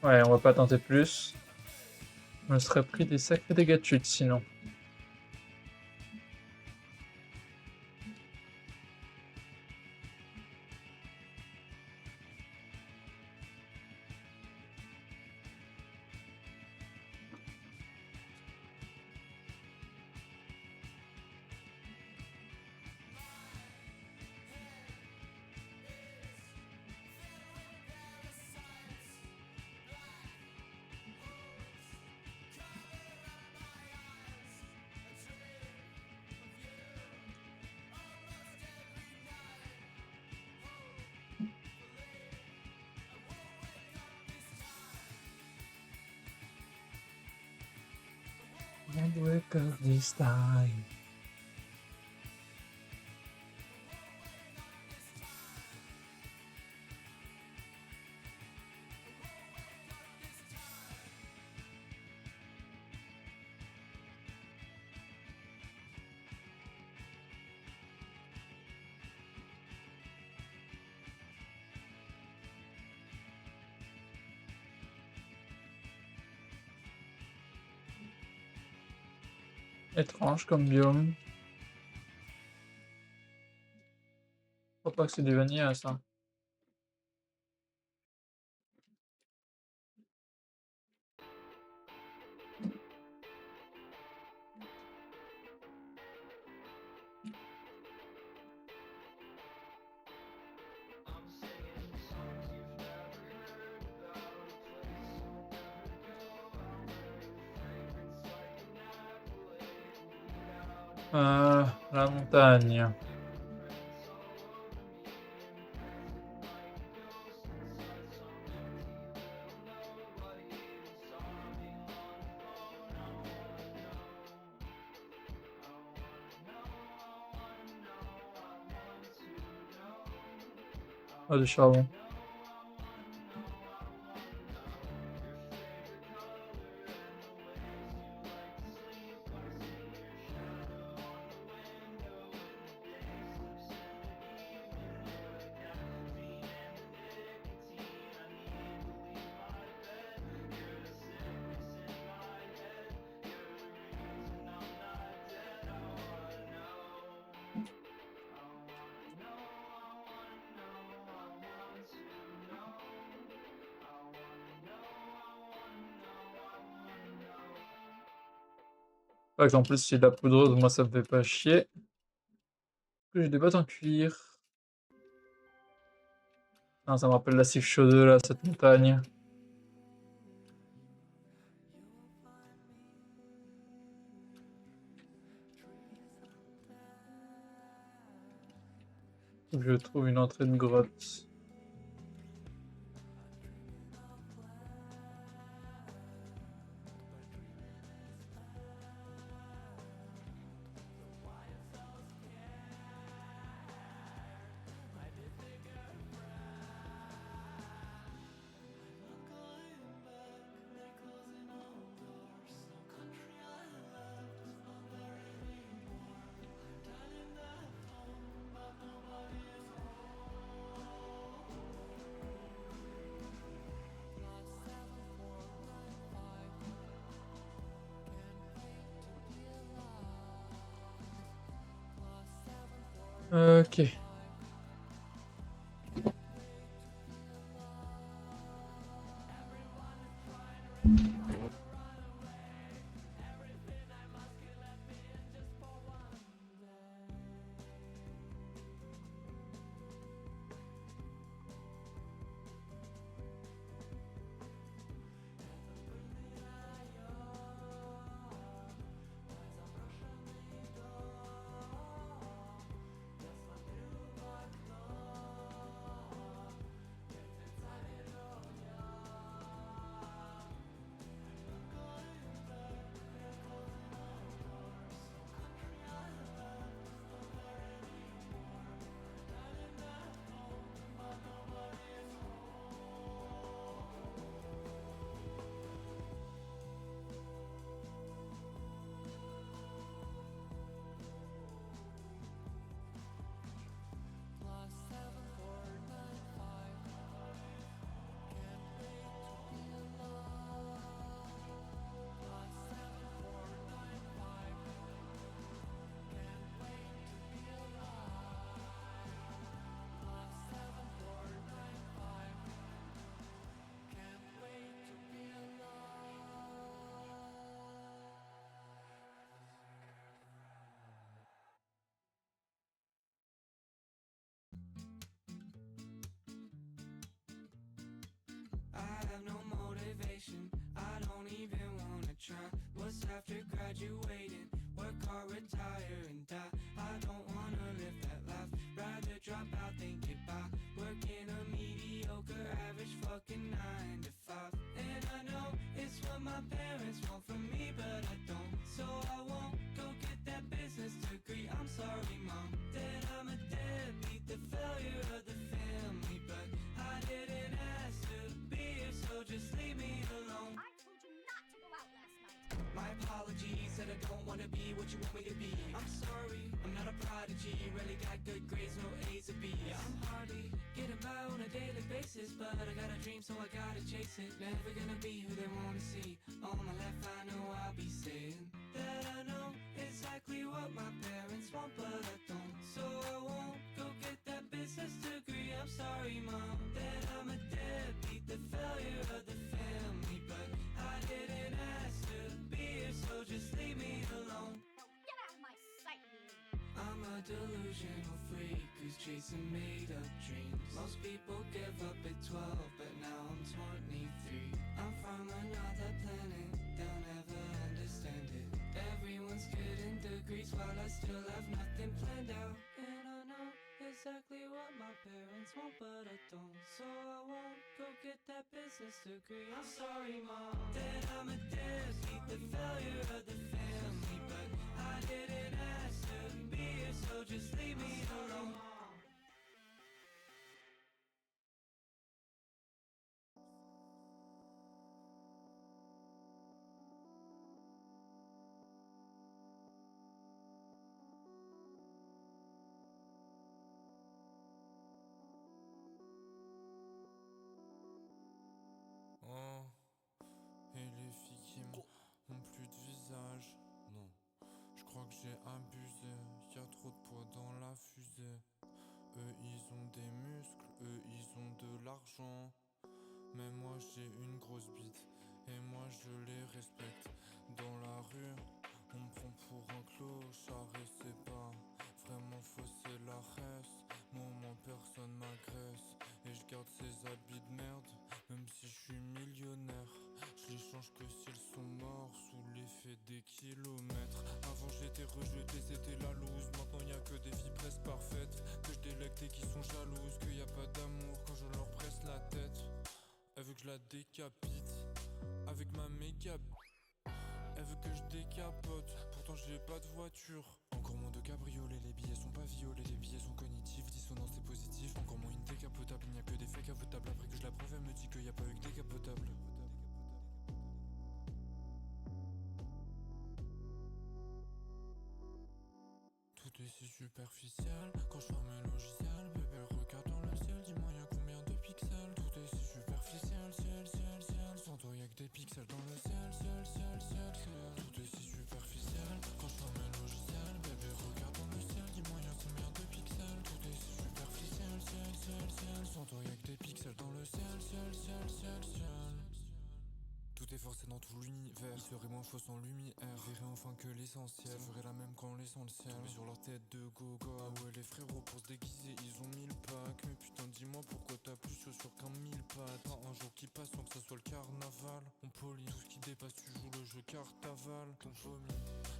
Ouais, on va pas tenter plus. Je me serais pris des sacrés dégâts de chute sinon. I'd wake up this time. Étrange comme biome. Je crois pas que c'est du vanilla ça. La montagne. Ah, du charbon. Par exemple, en plus, si la poudreuse, moi, ça me fait pas chier. Que j'ai des bottes en cuir. Ah, ça me rappelle la Sif Chaudeux, là, cette montagne. Faut que je trouve une entrée de grotte. Ok. I have no motivation, I don't even wanna try. What's after graduating? Work hard, retire and die. I don't wanna live that life, rather drop out than get by. Working a mediocre average fucking 9 to 5. And I know it's what my parents want from me, but I don't. So I won't go get that business degree. I'm sorry, mom, that I'm a deadbeat, the failure of the family. But I didn't ask to be here, so just leave me alone. I told you not to go out last night. My apologies that I don't wanna be what you want me to be. I'm sorry, I'm not a prodigy, really got good grades, no A's or B's. Yeah, I'm hardly getting by on a daily basis, but I got a dream, so I gotta chase it. Never gonna be who they wanna see. On my left, I know I'll be saying that I know exactly what my parents want, but I don't. So I won't go get that business degree. I'm sorry, mom, that I'm a deadbeat, the failure of the family. But I didn't ask to be here, so just leave me alone. Now get out of my sight, Lily. I'm a delusional freak who's chasing made up dreams. Most people give up at 12, but now I'm 23. I'm from another planet, they'll never understand it. Everyone's getting degrees while I still have nothing planned out. And I know exactly what my parents want, but I don't. So I won't go get that business degree. I'm sorry, mom, that I'm a deadbeat, the failure of the family. But I didn't ask to be here, so just leave me alone. Oh, et les filles qui ont plus de visage. Non, je crois que j'ai abusé. Y a trop de poids dans la fusée. Eux ils ont des muscles, eux ils ont de l'argent. Mais moi j'ai une grosse bite et moi je les respecte. Dans la rue, On me prend pour un clochard et c'est pas vraiment faux, c'est la reste. Moment personne m'agresse et je garde ces habits de merde. Même si je suis millionnaire, je les change que s'ils sont morts sous l'effet des kilomètres. Avant j'étais rejeté, c'était la loose. Maintenant y a que des filles presque parfaites que je délecte et qui sont jalouses. Qu'il y a pas d'amour quand je leur presse la tête. Elle veut que je la décapite avec ma méga. Elle veut que je décapote, pourtant j'ai pas de voiture. Encore moins de cabriolet, les billets sont pas violets, les billets sont cognitifs, dissonance c'est positif. Encore moins une décapotable, il n'y a que des faits capotables. Après que je la prouve, elle me dit qu'il n'y a pas eu que décapotable. Tout est si superficiel, quand je ferme le logiciel, bébé regarde dans le ciel, dis-moi y'a combien de pixels. Tout est si superficiel, ciel, sans toi y'a que des pixels dans le ciel, ciel. Tout est si superficiel, quand je ferme le logiciel, bébé regarde dans le ciel, dis-moi y'a combien de pixels. Tout est si superficiel, ciel, sans toi y'a que des pixels dans le ciel, ciel. Tout est forcé dans tout l'univers. Il serait moins faux sans lumière. Ils verraient enfin que l'essentiel. Ça ferait la même qu'en laissant le ciel tomber sur leur tête de gogo. Ah ouais les frérots pour se déguiser ils ont 1000 packs. Mais putain dis-moi pourquoi t'as plus chaussures qu'un 1000 pattes. Pas un jour qui passe sans que ça soit le carnaval. On polie tout ce qui dépasse tu joues le jeu cartaval. Ton vomi,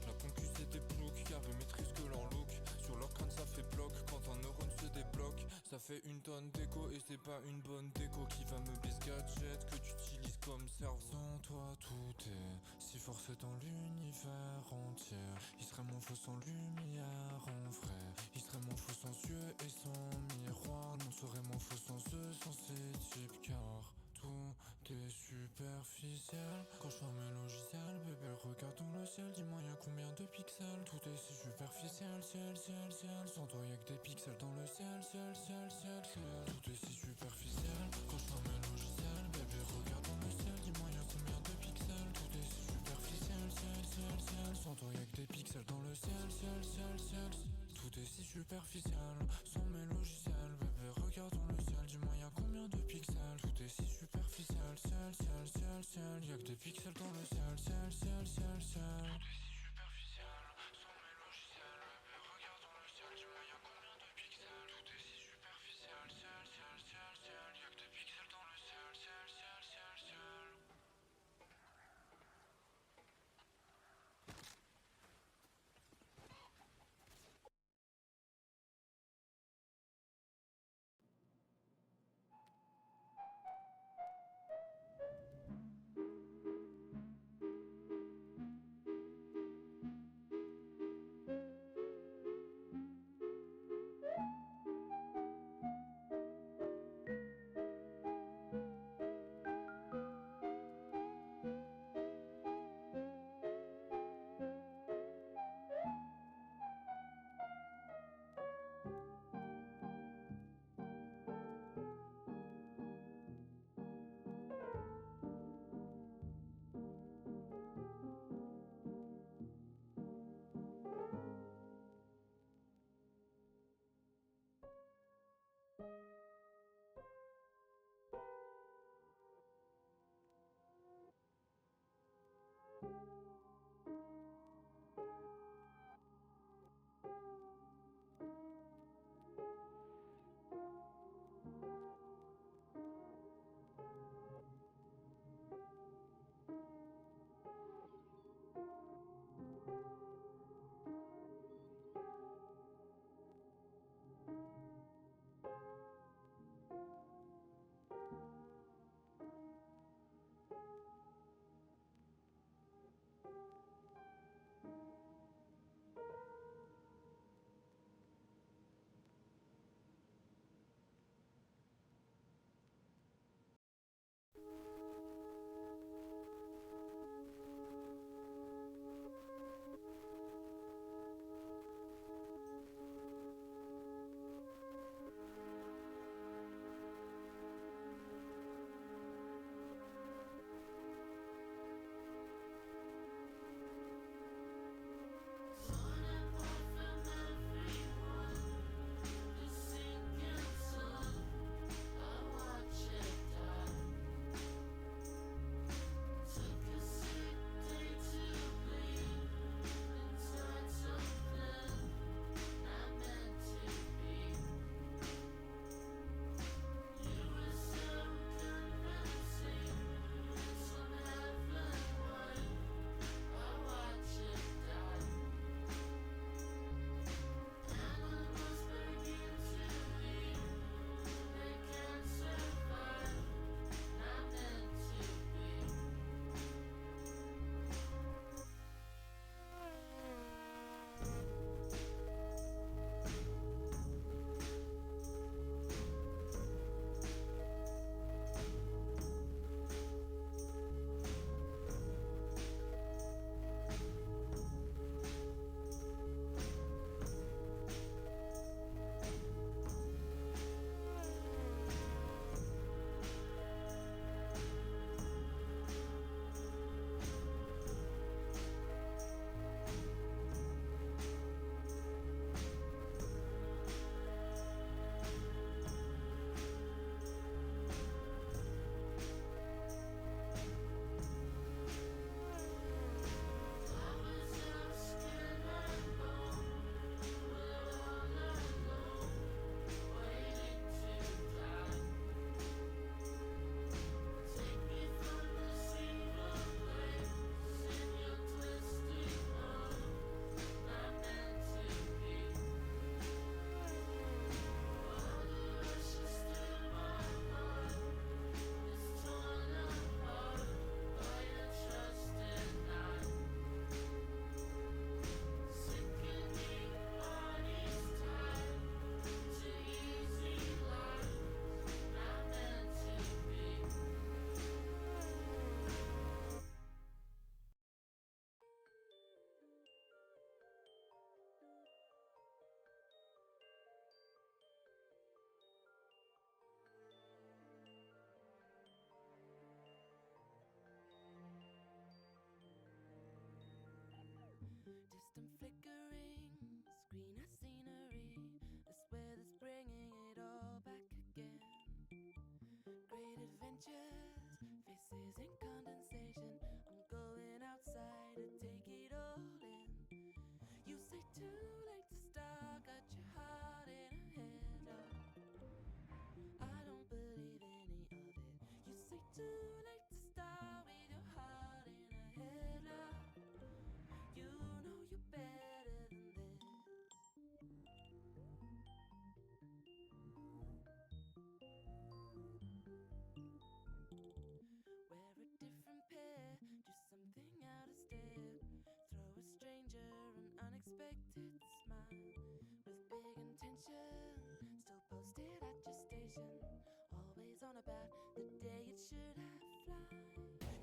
la concu c'est des ploucs qui avaient maîtrise que leur look. Sur leur crâne ça fait bloc. Quand un neurone se débloque ça fait une tonne d'écho. Et c'est pas une bonne déco qui va meubler ce gadget que tu utilises comme cerveau. Sans toi tout est si fort c'est dans l'univers entier. Il serait moins faux sans lumière en vrai. Il serait moins faux sans yeux et sans miroir. Non serait moins faux sans eux, sans ces types. Car tout est superficiel. Quand je ferme le logiciel, bébé regarde dans le ciel, dis-moi y'a combien de pixels. Tout est si superficiel, ciel. Sans toi y'a que des pixels dans le ciel, Tout est si superficiel. Quand je ferme le logiciel, bébé regarde dans le ciel, dis-moi y'a combien de pixels. Tout est si superficiel, ciel. Sans toi y'a que des pixels dans le ciel. Tout est si superficiel, sans mes logiciels, bébé regarde dans le ciel, dis-moi y'a combien de pixels. Tout est si superficiel, ciel. Y'a que des pixels dans le ciel. Tout est si superficiel, sans mes logiciels, bébé regarde dans le ciel, dis-moi y'a combien de pixels. distant flickering screen of scenery. This weather's bringing it all back again. Great adventures, faces in condensation. I'm going outside to take it all in. You say too late to start, got your heart in a headlock. I don't believe any of it. You say too late to start with your heart in a headlock. You know you're better than this. Wear a different pair, do something out of step. Throw a stranger an unexpected smile with big intention. Still posted at your station, always on about the day it should have fly.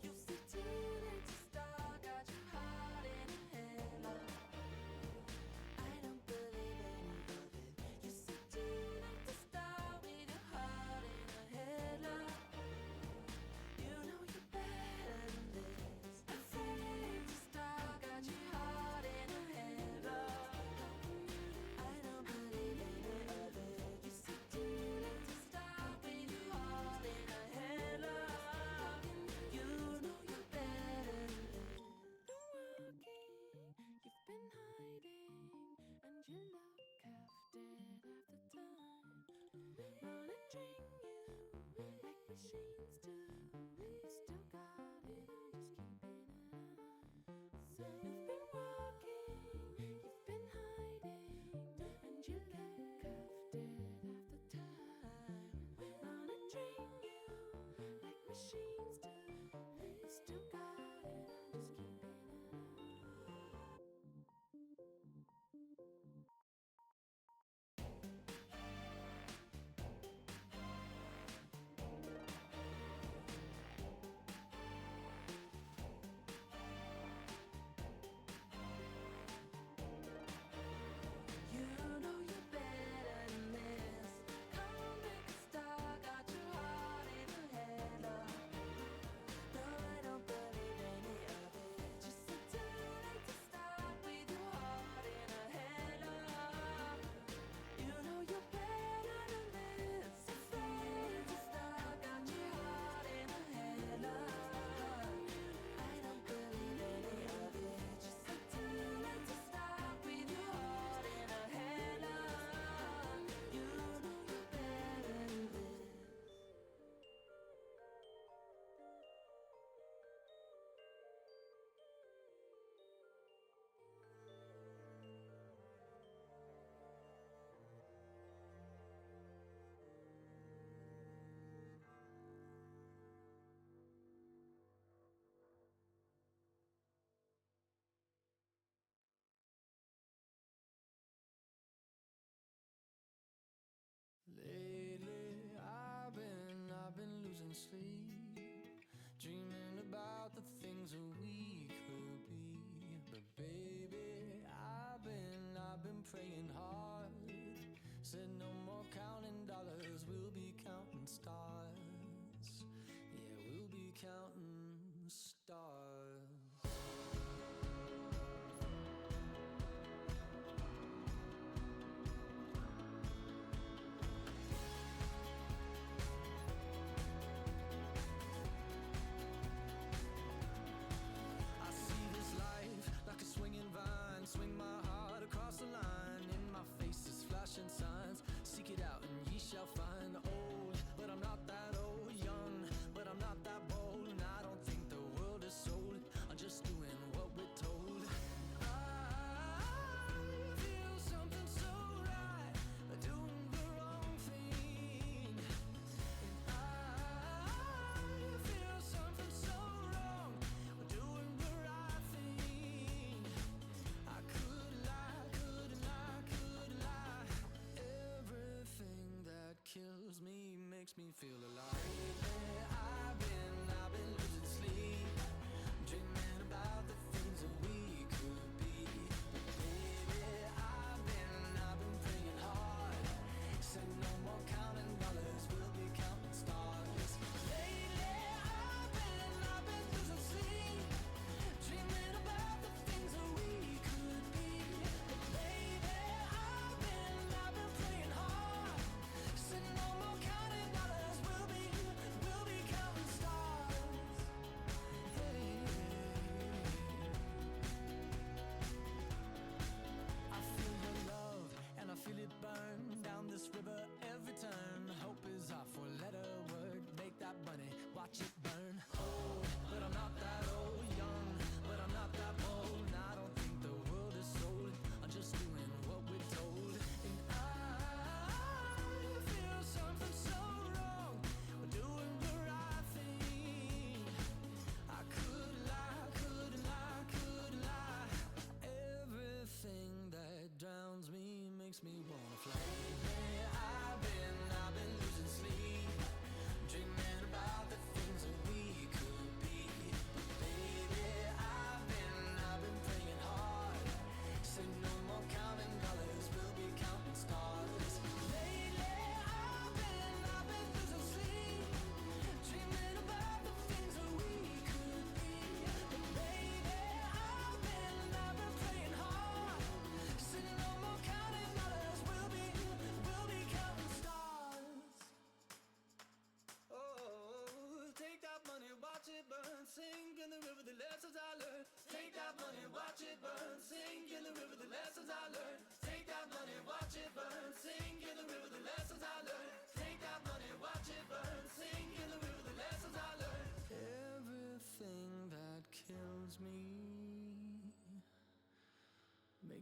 You say too late to start, got your heart in a headlock. I don't believe any of it. You say too late to start with your heart in a headlock. You know you're better than this. Afraid to start, got your heart in a headlock. I don't believe any of it. You say too late to start with your heart in a headlock. You know you're better than this. Been walking, you've been hiding, and you look half dead half the time. Monitoring you like machines do. You still got it, I'm just keeping an eye. So you've been walking, you've been hiding, and you look half dead half the time. Monitoring you like machines do. You still got it, I'm just keeping an eye. You know you're better than this. Come on, make a start, got your heart in a headlock. No, I don't believe any of it. Just say too late to start with your heart in a headlock. You know you're better than this. Afraid to start, got your heart in a headlock. I don't believe any of it. Just say too late to start with your heart in a headlock. You know you're better than this. Lately, I've been losing sleep, dreaming about the things that we could be. But baby, I've been praying hard. Said no more counting dollars, we'll be counting stars. Yeah, we'll be counting stars. I see this life like a swinging vine. Swing my heart across the line. In my face is flashing signs. Seek it out and ye shall find. Old, but I'm not that old. Young, but I'm not that bold. And I don't think the world is sold. I'm just doing what we're told. I feel something so right, doing the wrong thing. And I feel something so wrong, doing the right thing. I could lie, could lie, could lie. Everything that kills me makes me feel alive. Lately, I've been losing sleep, dreaming about the things that we could be. But baby, I've been praying hard. Said no more counting dollars, we'll be counting stars. Lately, I've been losing sleep, dreaming about the things that we could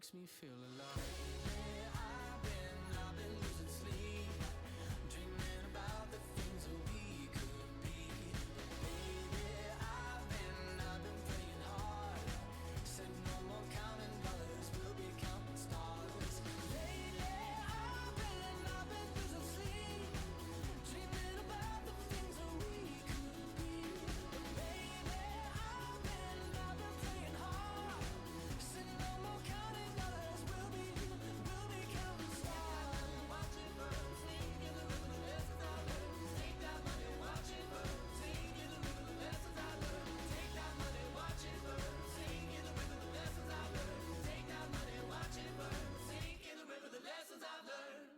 makes me feel alive. I've been losing sleep, dreaming about the things that we could be. Baby, I've been praying hard. Said no more counting dollars, we'll be counting stars. Lately, I've been losing sleep, dreaming about the things that we could be. Baby, I've been praying hard. Said no more counting dollars, we'll be counting stars. Watching birds sing in the rhythm of the lessons I learned. Take that money, watch it burn. Sing in the rhythm of the lessons I learned. Take that money, watch it burn. Sing in the rhythm of the lessons I learned. Take that money, watch it burn. Sing in the rhythm of the lessons I've learned.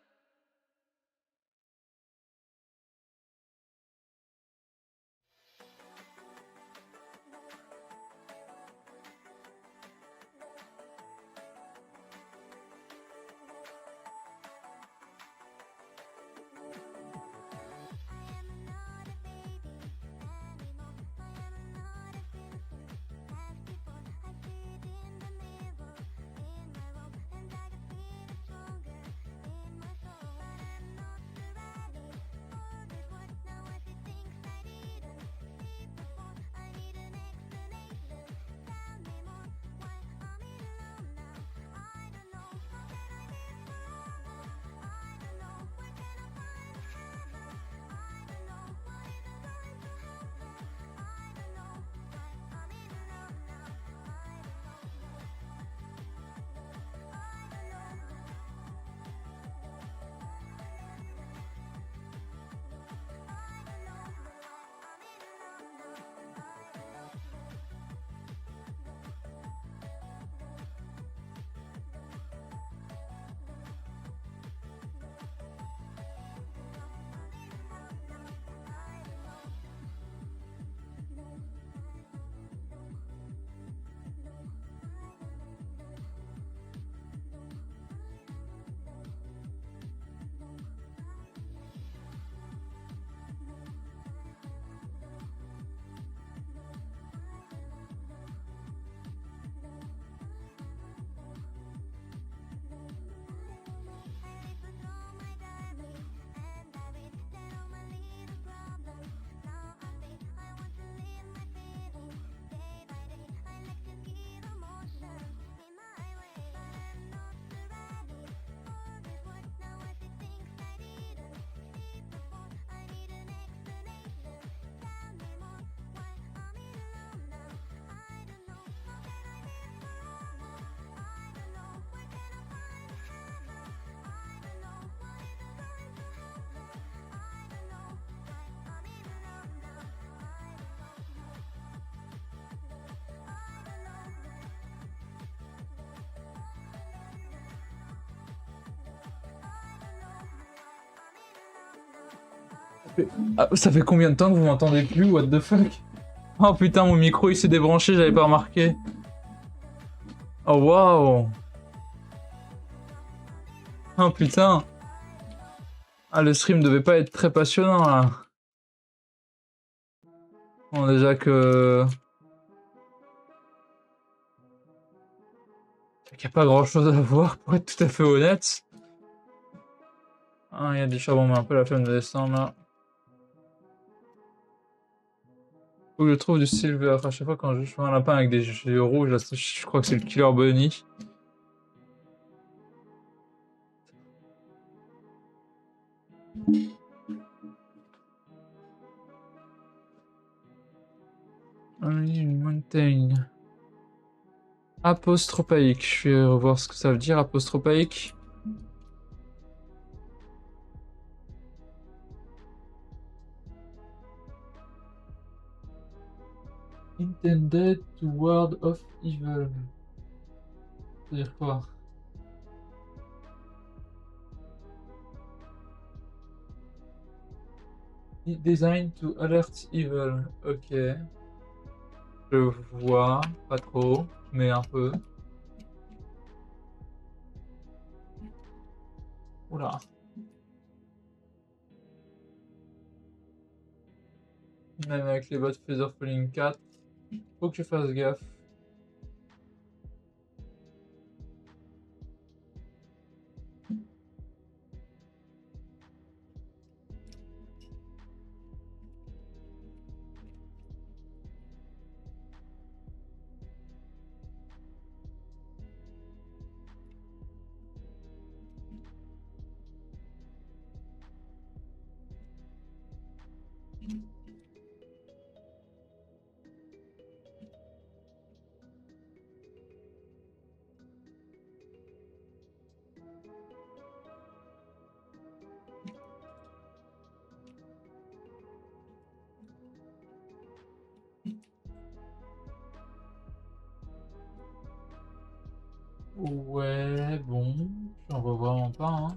Ah, ça fait combien de temps que vous m'entendez plus? What the fuck? Oh putain, mon micro il s'est débranché, j'avais pas remarqué. Oh waouh! Oh putain! Ah, le stream devait pas être très passionnant là. Bon, déjà que. Il n'y a pas grand chose à voir pour être tout à fait honnête. Ah, il y a du charbon, mais un peu la flemme de descendre là. Faut que je trouve du silver. À chaque fois quand je fais un lapin avec des yeux rouges, là, je crois que c'est le Killer Bunny. Une montagne. Apostrophaïque. Je vais revoir ce que ça veut dire, apostrophaïque. Intended to ward of evil. Ça veut dire quoi? Designed to alert evil. Ok. Je vois, pas trop, mais un peu. Oula. Même avec les bots Feather Falling 4, faut que je fasse gaffe. Ouais, bon, j'en vois vraiment pas, hein.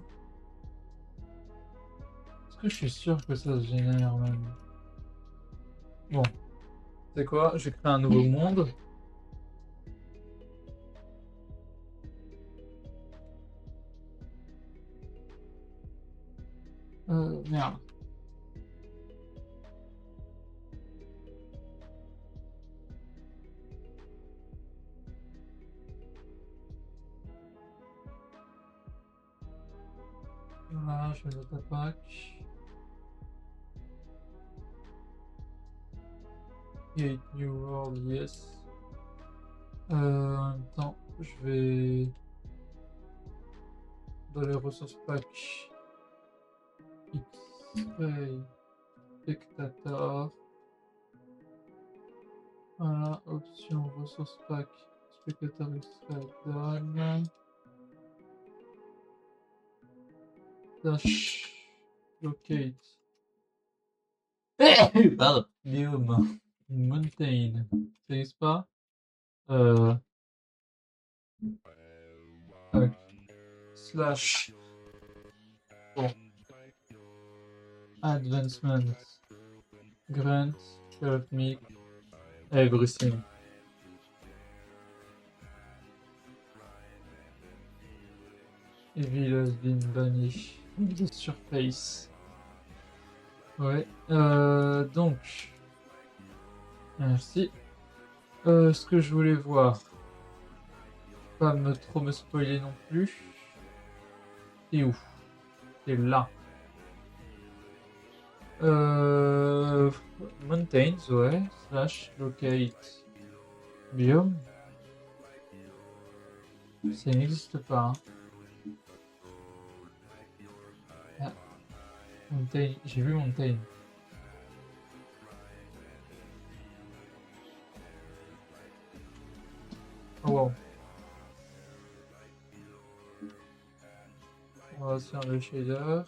Est-ce que je suis sûr que ça se génère même? Bon, c'est quoi? Je vais créer un nouveau monde. Merde. Voilà, je vais mettre la pack. Create new world, yes. En même temps, je vais dans les ressources pack X-Ray Spectator. Voilà, option ressources pack Spectator X-Ray done. Dash locate. Pardon. Biome. Mountain. Ça existe pas? Tac. Slash. Bon. Advancement. Grant. Help me. Everything. Evil has been banished. The surface. Ouais. Donc. Merci. Ce que je voulais voir. Pas trop me spoiler non plus. Et où? C'est là. Mountains, ouais. Slash locate. Biome. Ça n'existe pas. Hein. Ah. Mountain. J'ai vu Mountain. Oh wow. On va se faire le shader.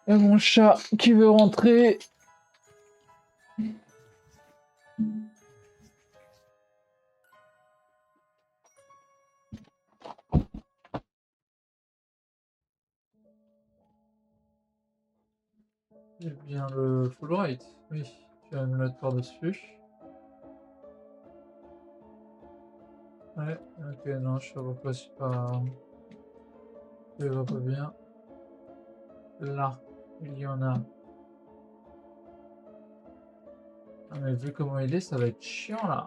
Et mon chat qui veut rentrer. J'ai bien le full right. Oui, je vais me mettre par-dessus. Ouais, ok, non, je vois pas, c'est pas. Je vois pas bien. Là, il y en a. Ah, mais vu comment il est, ça va être chiant là.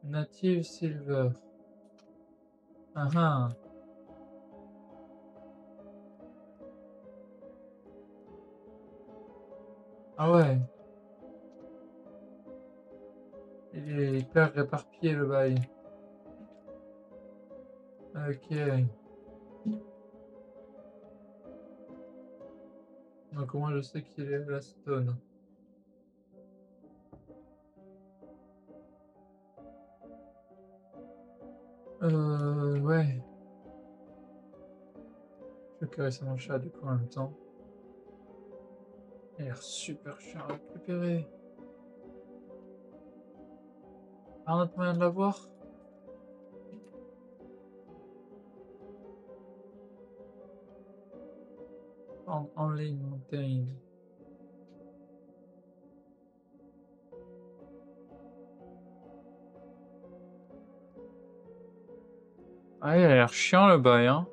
Native Silver. Ah ah. Ah ouais. Il est hyper éparpillé le bail. Ok. Donc comment je sais qu'il est la stone? Ouais. Je vais caresser mon chat du coup en même temps. Il a l'air super chiant à récupérer. Un autre moyen de l'avoir? Only Mountain. Ah, il a l'air chiant le bail, hein.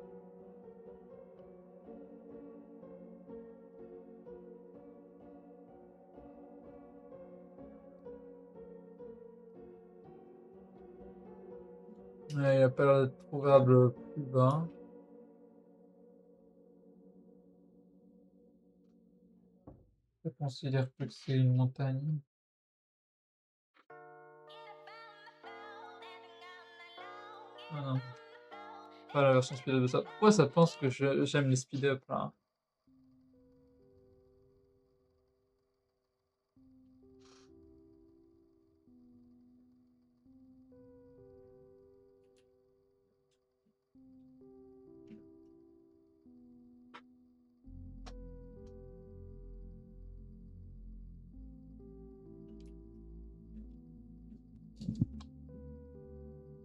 Ouais, il a pas l'air d'être trouvable plus bas. Je considère plus que c'est une montagne. Ah non, pas la version speed up de ça. Pourquoi ça pense que j'aime les speed up là?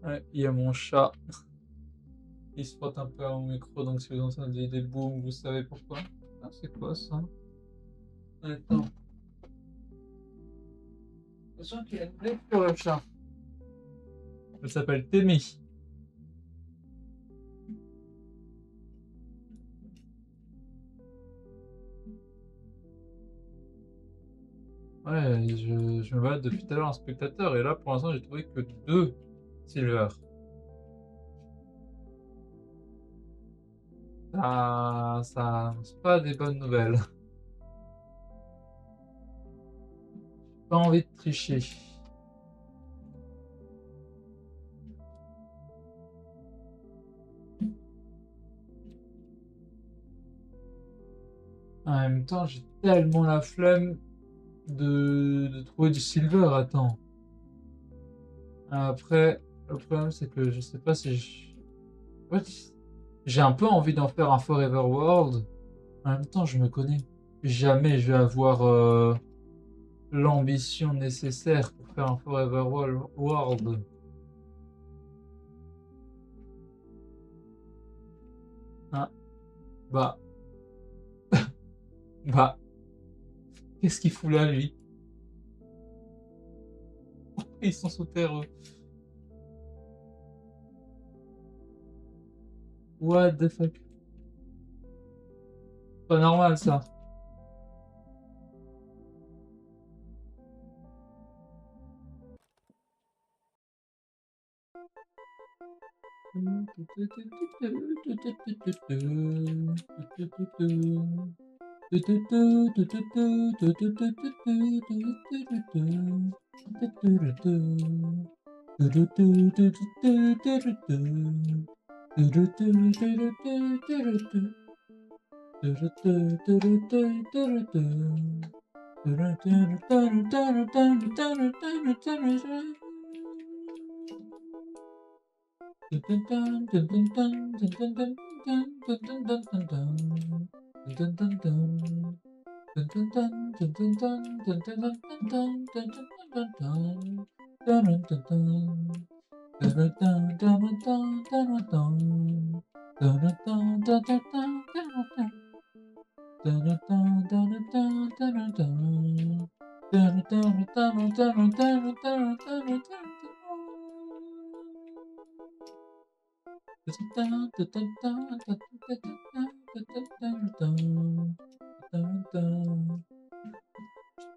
Ouais, il y a mon chat. Il se frotte un peu à mon micro, donc si vous entendez des booms, vous savez pourquoi. Ah, c'est quoi ça? Attends. Attention qu'il y a une blague sur le chat. Elle s'appelle Témi. Ouais, je me balade depuis tout à l'heure en spectateur, et là, pour l'instant, j'ai trouvé que 2 silver. Ça annonce pas des bonnes nouvelles. Pas envie de tricher. En même temps, j'ai tellement la flemme de trouver du silver. Attends. Après, le problème, c'est que je sais pas si en fait, j'ai un peu envie d'en faire un Forever World. En même temps, je me connais. Jamais je vais avoir l'ambition nécessaire pour faire un Forever World. Hein? Bah, bah, qu'est-ce qu'il fout là, lui? Ils sont sous terre, eux. What the fuck? Pas normal, ça.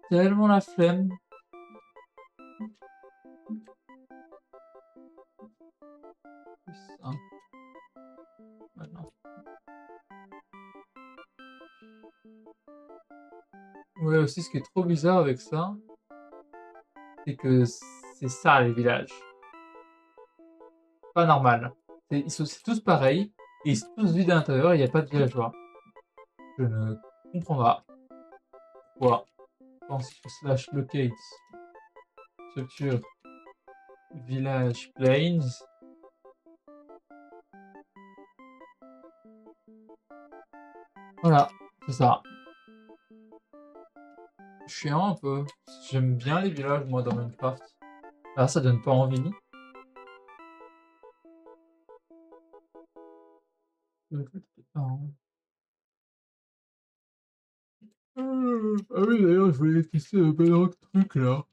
Tellement la flemme. Ça. Voilà. Ouais, aussi, ce qui est trop bizarre avec ça, c'est que c'est ça les villages. Pas normal. C'est tous pareils, et ils sont tous vides à l'intérieur, il n'y a pas de villageois. Je ne comprends pas. Pourquoi? Je pense qu'il faut slash locate structure village plains. Voilà, c'est ça. Chiant un peu. J'aime bien les villages, moi, dans Minecraft. Là, ça donne pas envie. Ah oui, d'ailleurs, je voulais tester le Bedrock truc là.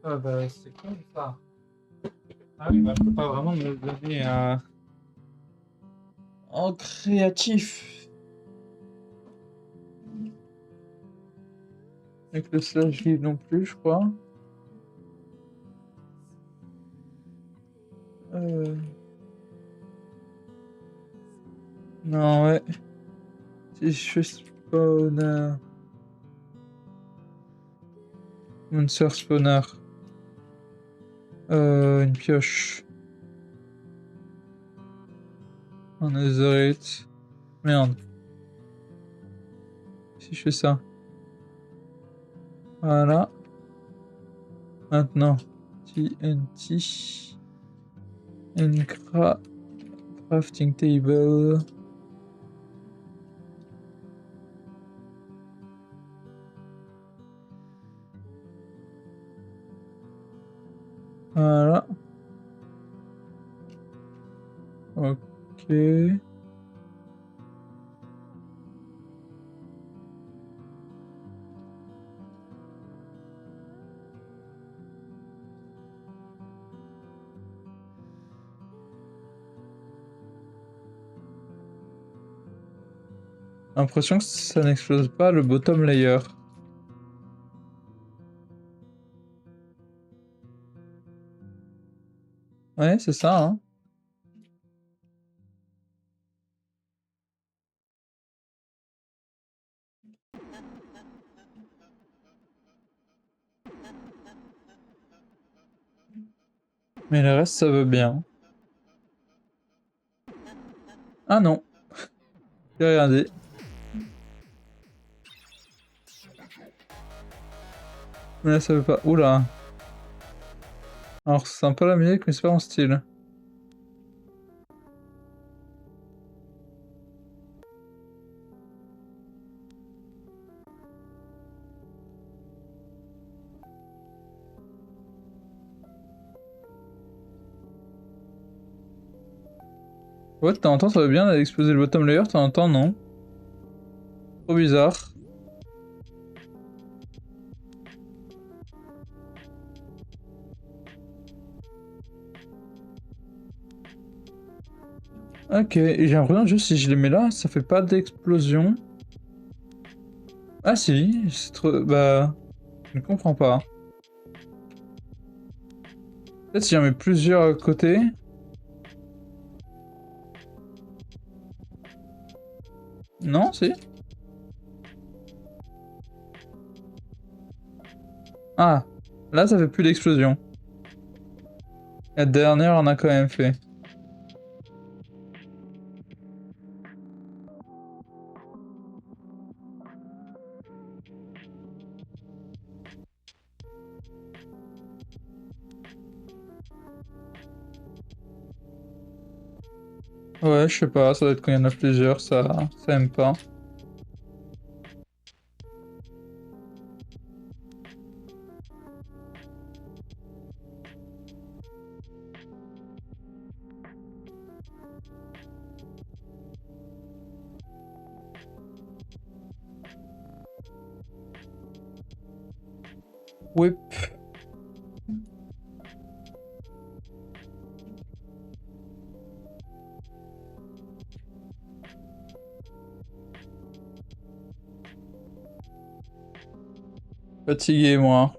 Ah bah, c'est con ça. Ah oui, bah, je peux pas vraiment me le donner en créatif. Avec le slash live non plus, je crois. Euh... Non, ouais. Si je fais spawner. Monster spawner. Une pioche. Un netherite. Merde. Si je fais ça. Voilà. Maintenant. TNT. Crafting table. Voilà. Ok. L'impression que ça n'explose pas le bottom layer. Ouais, c'est ça, hein. Mais le reste, ça veut bien. Ah non. J'ai rien dit. Mais là, ça veut pas. Oula. Alors, c'est sympa la musique, mais c'est pas mon style. Ouais, de temps en temps, ça veut bien exploser le bottom layer, de temps en temps, non. Trop bizarre. Ok, et j'ai l'impression que juste si je les mets là, ça fait pas d'explosion. Ah si, c'est trop... Bah... Je ne comprends pas. Peut-être si j'en mets plusieurs à côté. Non, si. Ah, là ça fait plus d'explosion. La dernière en a quand même fait. Ouais, je sais pas, ça doit être quand il y en a plusieurs, ça aime pas. Whip. Fatigué, moi.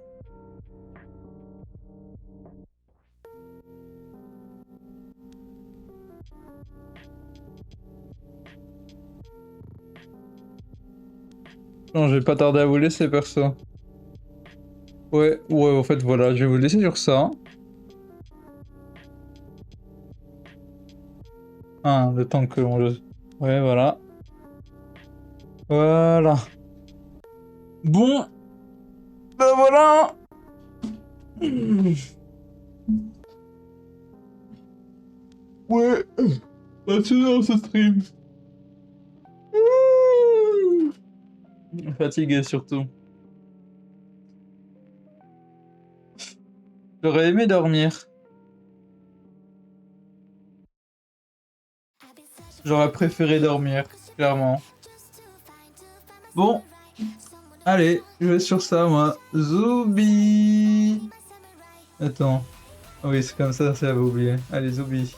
Non, je vais pas tarder à vous laisser, perso. Ouais, en fait, voilà, je vais vous laisser sur ça. Ah, le temps que on... Ouais, voilà. Voilà. Bon. Ben voilà. Ouais. Maintenant, ce stream. Fatigué, surtout. J'aurais aimé dormir. J'aurais préféré dormir, clairement. Bon. Allez, je vais sur ça, moi. Zoubi. Attends. Oui, c'est comme ça, c'est à oublier. Allez, Zoubi.